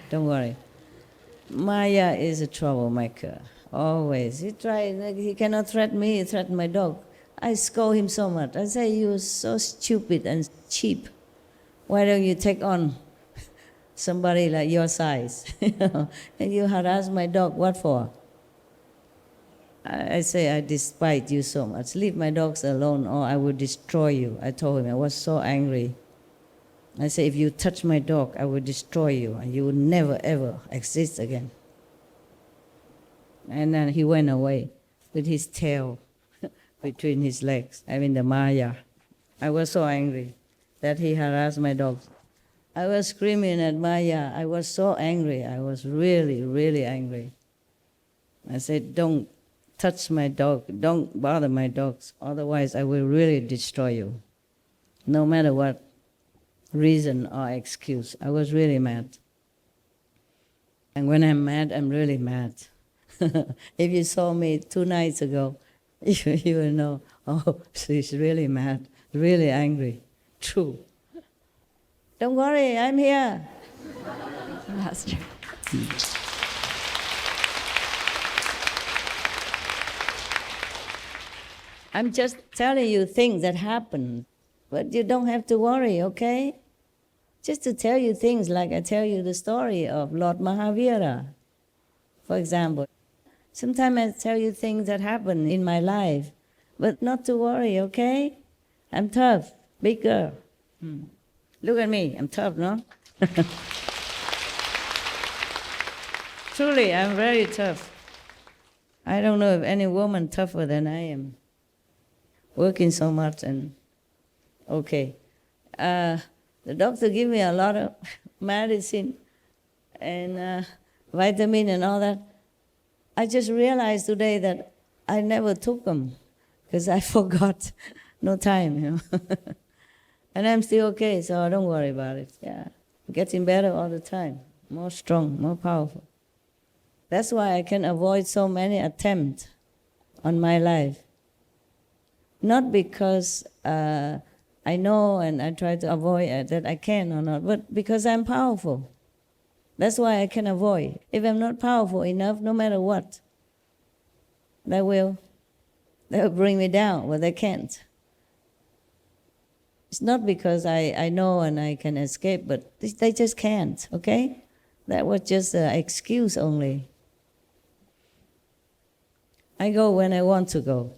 Don't worry. Maya is a troublemaker, always. He cannot threaten me, he threatened my dog. I scold him so much. I say, you're so stupid and cheap. Why don't you take on somebody like your size? And you harass my dog, what for? I say, I despise you so much. Leave my dogs alone or I will destroy you. I told him. I was so angry. I say, if you touch my dog, I will destroy you and you will never ever exist again. And then he went away with his tail between his legs, I mean the Maya. I was so angry that he harassed my dogs. I was screaming at Maya. I was so angry. I was really, really angry. I said, don't touch my dog. Don't bother my dogs. Otherwise, I will really destroy you. No matter what reason or excuse. I was really mad. And when I'm mad, I'm really mad. If you saw me 2 nights ago, you will know, oh, she's really mad, really angry. True. Don't worry, I'm here. Master. I'm just telling you things that happen, but you don't have to worry, okay? Just to tell you things like I tell you the story of Lord Mahavira, for example. Sometimes I tell you things that happen in my life, but not to worry, okay? I'm tough, big girl. Look at me, I'm tough, no? Truly, I'm very tough. I don't know if any woman tougher than I am. Working so much and okay. The doctor gave me a lot of medicine and vitamin and all that. I just realized today that I never took them because I forgot. No time, you know. And I'm still okay, so don't worry about it. Yeah, getting better all the time, more strong, more powerful. That's why I can avoid so many attempts on my life. Not because I know and I try to avoid that I can or not, but because I'm powerful. That's why I can avoid. If I'm not powerful enough, no matter what, that will bring me down, but they can't. It's not because I know and I can escape, but they just can't, okay? That was just an excuse only. I go when I want to go.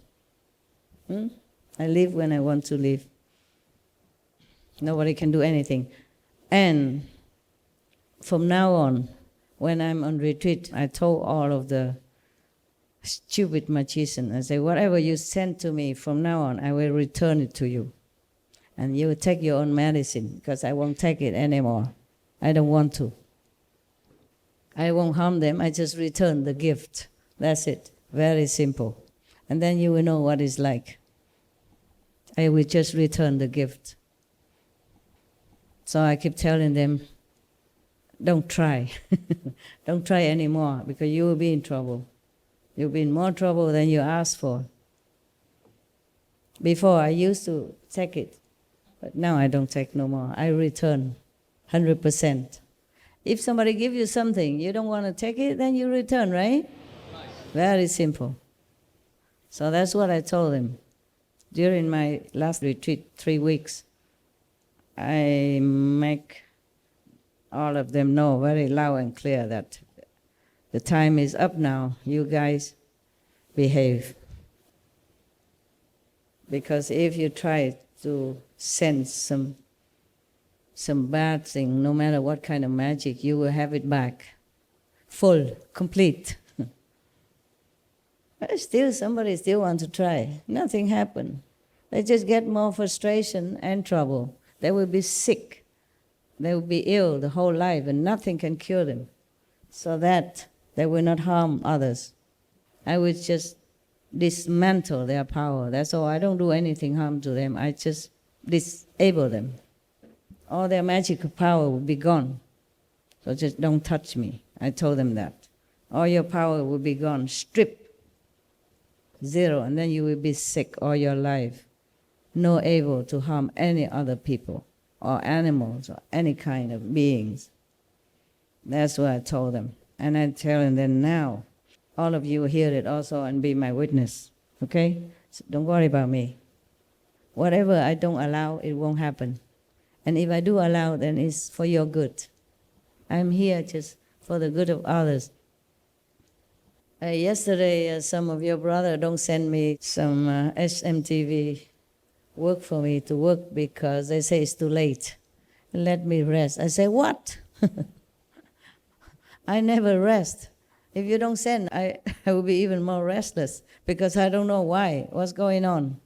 I live when I want to live. Nobody can do anything. And from now on, when I'm on retreat, I told all of the stupid magicians, I say, whatever you send to me from now on, I will return it to you. And you will take your own medicine, because I won't take it anymore. I don't want to. I won't harm them, I just return the gift. That's it. Very simple. And then you will know what it's like. I will just return the gift. So I keep telling them, don't try. Don't try anymore, because you will be in trouble. You'll be in more trouble than you asked for. Before, I used to take it, but now I don't take no more. I return 100%. If somebody gives you something, you don't want to take it, then you return, right? Very simple. So that's what I told them. During my last retreat, 3 weeks, I make all of them know very loud and clear that the time is up now. You guys behave. Because if you try to sense some bad thing, no matter what kind of magic, you will have it back. Full, complete. But still, somebody still wants to try. Nothing happened. They just get more frustration and trouble. They will be sick. They will be ill the whole life, and nothing can cure them. So that they will not harm others. I will just dismantle their power. That's all. I don't do anything harm to them. I just disable them. All their magical power will be gone. So just don't touch me. I told them that. All your power will be gone. Strip. Zero. And then you will be sick all your life. No able to harm any other people or animals or any kind of beings. That's what I told them. And I'm telling them now, all of you hear it also and be my witness, okay? So don't worry about me. Whatever I don't allow, it won't happen. And if I do allow, then it's for your good. I'm here just for the good of others. Yesterday, some of your brother don't send me some SMTV work for me to work because they say it's too late. Let me rest. I say, what? I never rest. If you don't send, I will be even more restless because I don't know why, what's going on.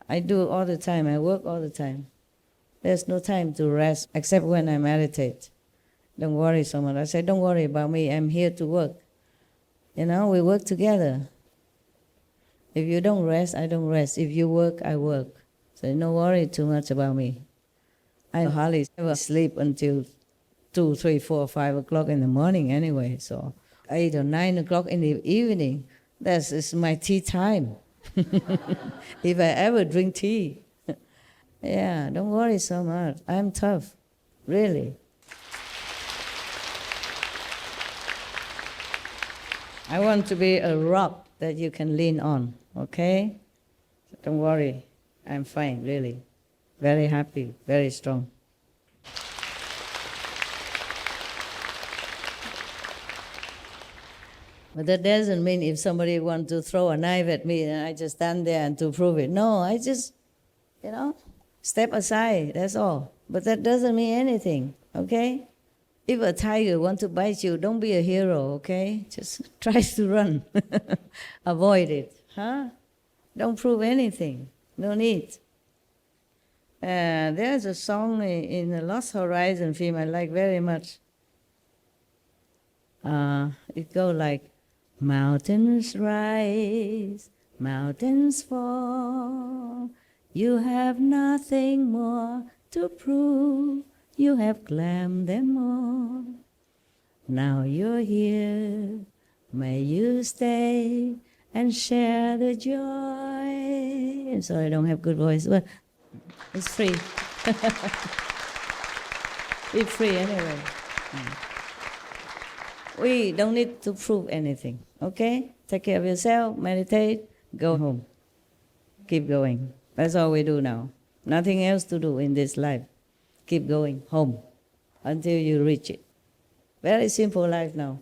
I do all the time, I work all the time. There's no time to rest except when I meditate. Don't worry so much. I say, don't worry about me, I'm here to work. You know, we work together. If you don't rest, I don't rest. If you work, I work. So don't worry too much about me. I hardly ever sleep until 2, 3, 4, 5 o'clock in the morning anyway. So 8 or 9 o'clock in the evening, is my tea time. If I ever drink tea. Yeah, don't worry so much. I'm tough, really. I want to be a rock that you can lean on, okay? So don't worry, I'm fine, really. Very happy, very strong. But that doesn't mean if somebody wants to throw a knife at me, and I just stand there and to prove it. No, I just, step aside, that's all. But that doesn't mean anything, okay? If a tiger wants to bite you, don't be a hero, okay? Just try to run. Avoid it, huh? Don't prove anything, no need. There's a song in the Lost Horizon film I like very much. It goes like, mountains rise, mountains fall, you have nothing more to prove, you have climbed them all. Now you're here, may you stay and share the joy. I'm sorry, I don't have good voice, but it's free. It's free anyway. We don't need to prove anything, okay? Take care of yourself, meditate, go home. Keep going. That's all we do now. Nothing else to do in this life. Keep going home until you reach it. Very simple life now.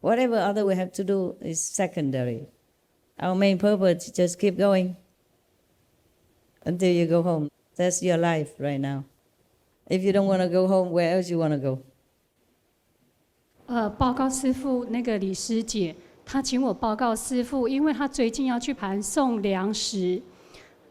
Whatever other we have to do is secondary. Our main purpose is just keep going until you go home. That's your life right now. If you don't want to go home, where else you want to go? 报告师父，那个李师姐，她请我报告师父，因为她最近要去盘送粮食，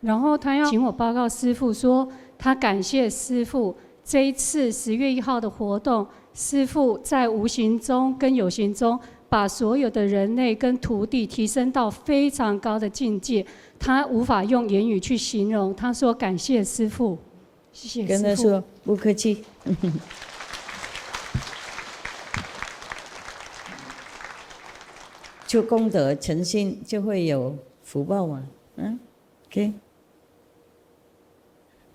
然后她要请我报告师父说，她感谢师父这一次10月1号的活动，师父在无形中跟有形中把所有的人类跟徒弟提升到非常高的境界，她无法用言语去形容。她说感谢师父，谢谢师父。跟她说不客气。就功德诚心就会有福报嘛，OK。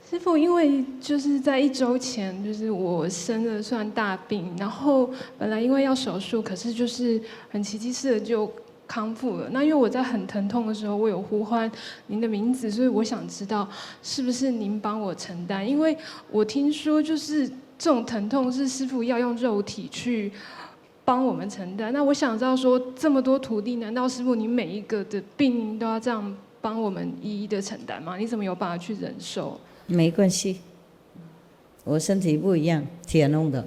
师父，因为就是在1周前，就是我生了算大病，然后本来因为要手术，可是就是很奇迹似的就康复了。那因为我在很疼痛的时候，我有呼唤您的名字，所以我想知道是不是您帮我承担？因为我听说就是这种疼痛是师父要用肉体去帮我们承担。那我想知道说，这么多徒弟，难道师父你每一个的病都要这样帮我们一一的承担吗？你怎么有办法去忍受？没关系，我身体不一样，铁弄的，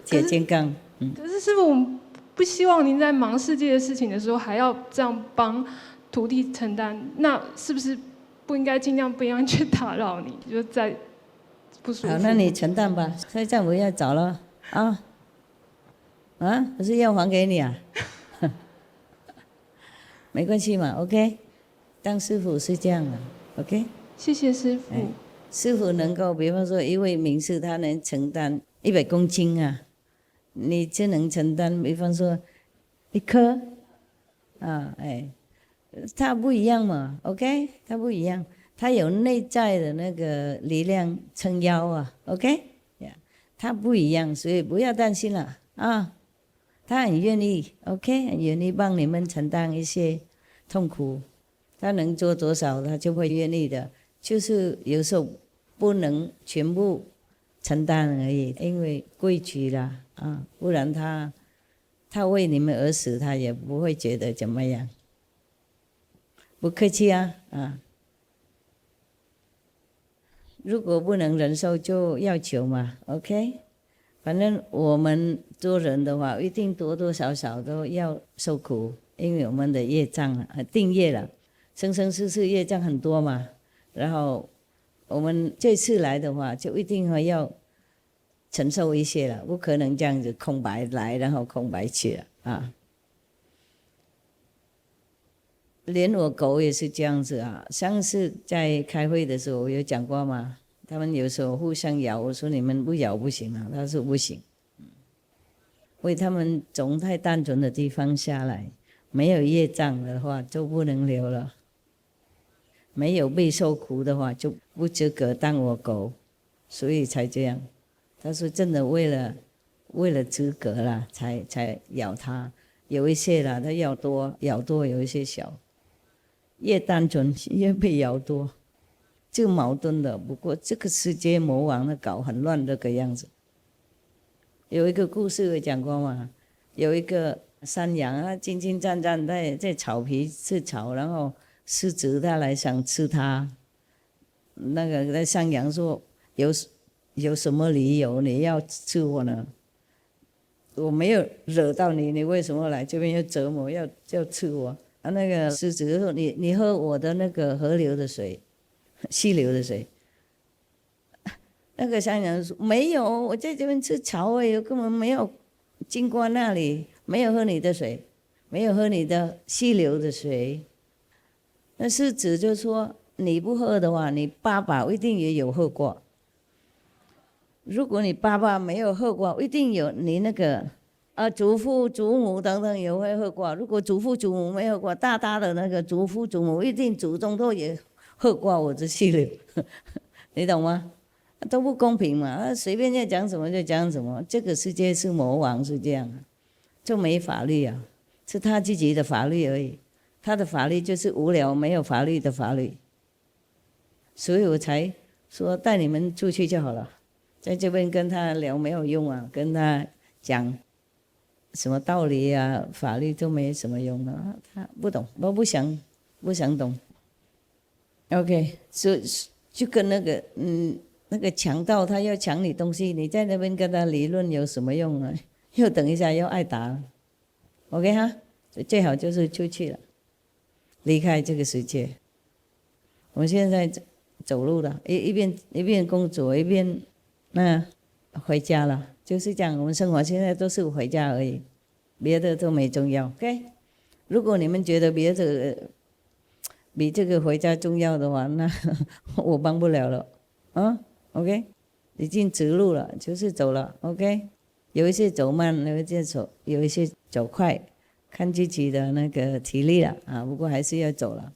铁金刚。可是师父，我们不希望您在忙世界的事情的时候，还要这样帮徒弟承担，那是不是不应该尽量不要去打扰你？就在不舒服。好，那你承担吧，所以这样我要找了啊。不是要还给你啊？没关系嘛 ，OK。当师父是这样的 ，OK。谢谢师父。师父能够，比方说一位名士，他能承担100公斤啊，你就能承担，比方说1颗他不一样嘛 ，OK， 他不一样，他有内在的那个力量撑腰啊 ，OK， 他不一样，所以不要担心了啊。他很愿意 ，OK， 很愿意帮你们承担一些痛苦，他能做多少，他就会愿意的。就是有时候不能全部承担而已，因为规矩啦不然他他为你们而死，他也不会觉得怎么样。不客气啊，如果不能忍受就要求嘛 ，OK。反正我们做人的话，一定多多少少都要受苦，因为我们的业障定业了，生生世世业障很多嘛。然后我们这次来的话，就一定要承受一些了，不可能这样子空白来，然后空白去了啊。连我狗也是这样子啊。上次在开会的时候，我有讲过嘛，他们有时候互相咬，我说你们不咬不行啊，他说不行。为他们从太单纯的地方下来，没有业障的话就不能留了，没有被受苦的话就不资格当我狗，所以才这样。他说真的为了资格啦，才咬他。有一些啦，他咬多，有一些小，越单纯越被咬多，就矛盾的。不过这个世界魔王的搞很乱这个样子。有一个故事我讲过嘛，有一个山羊啊，精精战战在草皮吃草，然后狮子他来想吃它，那个山羊说有什么理由你要吃我呢？我没有惹到你，你为什么来这边要折磨，要吃我？啊，那个狮子说你喝我的那个河流的水，溪流的水。那个山羊说没有，我在这边吃草而已，根本没有经过那里，没有喝你的水，没有喝你的溪流的水。那狮子就说你不喝的话，你爸爸一定也有喝过。如果你爸爸没有喝过，一定有你那个祖父祖母等等也会喝过。如果祖父祖母没喝过，大的那个祖父祖母一定祖宗都也喝过我的溪流，你懂吗？都不公平嘛，随便要讲什么就讲什么。这个世界是魔王是这样，就没法律啊，是他自己的法律而已。他的法律就是无聊没有法律的法律，所以我才说带你们出去就好了。在这边跟他聊没有用啊，跟他讲什么道理啊，法律都没什么用的，他不懂，我不想懂。OK， 就跟那个强盗他要抢你东西，你在那边跟他理论有什么用啊？又等一下又挨打了 ，OK 哈？最好就是出去了，离开这个世界。我们现在走路了，一边工作一边回家了，就是这样。我们生活现在都是回家而已，别的都没重要。OK， 如果你们觉得别的比这个回家重要的话，那我帮不了了啊。OK， 已经直路了，就是走了。OK， 有一些走慢，有一些走快，看自己的那个体力了啊。不过还是要走了。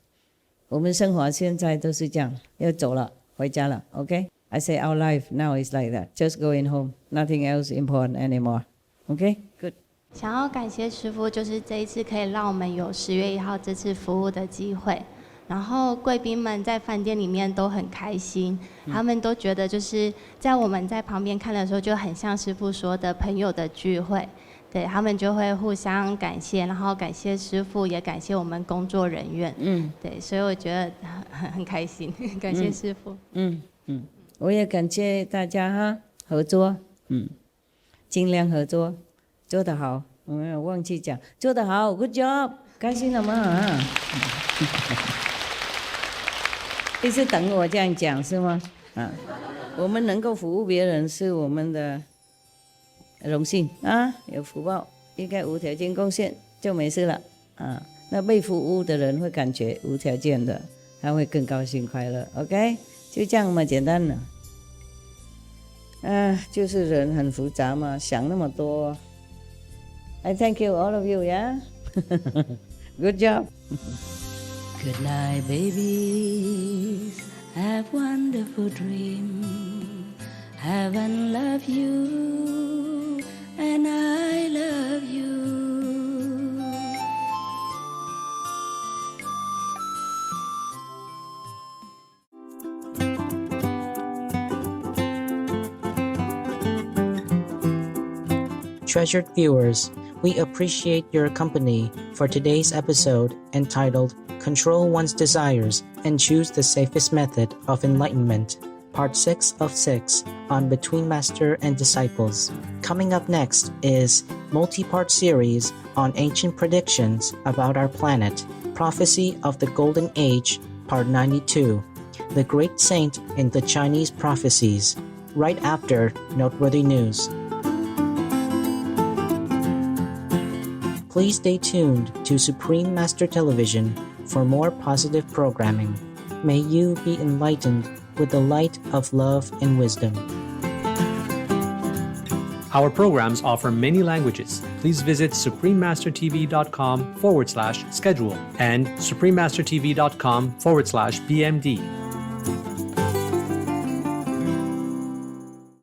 我们生活现在都是这样，要走了，回家了。OK，I say our life now is like that, just going home, nothing else important anymore. OK, good. 想要感谢师父，就是这一次可以让我们有10月1号这次服务的机会。然后贵宾们在饭店里面都很开心，他们都觉得就是在我们在旁边看的时候，就很像师父说的朋友的聚会，对他们就会互相感谢，然后感谢师父，也感谢我们工作人员，对，所以我觉得很开心，感谢师父。我也感谢大家哈，合作，尽量合作，做得好，我没有忘记讲，做得好 ，good job， 开心了吗？一直等我这样讲是吗？我们能够服务别人是我们的荣幸啊，有福报，应该无条件贡献就没事了啊。那被服务的人会感觉无条件的，他会更高兴快乐。OK， 就这样嘛，简单了。就是人很复杂嘛，想那么多。I thank you all of you, yeah. Good job. Good night, babies. Have wonderful dreams. Heaven love you, and I love you. Treasured viewers, We appreciate your company for today's episode entitled Control One's Desires and Choose the Safest Method of Enlightenment, Part 6 of 6 on Between Master and Disciples. Coming up next is multi-part series on ancient predictions about our planet, Prophecy of the Golden Age, Part 92, The Great Saint in the Chinese Prophecies, right after Noteworthy News. Please stay tuned to Supreme Master Television for more positive programming. May you be enlightened with the light of love and wisdom. Our programs offer many languages. Please visit suprememastertv.com/schedule and suprememastertv.com/BMD.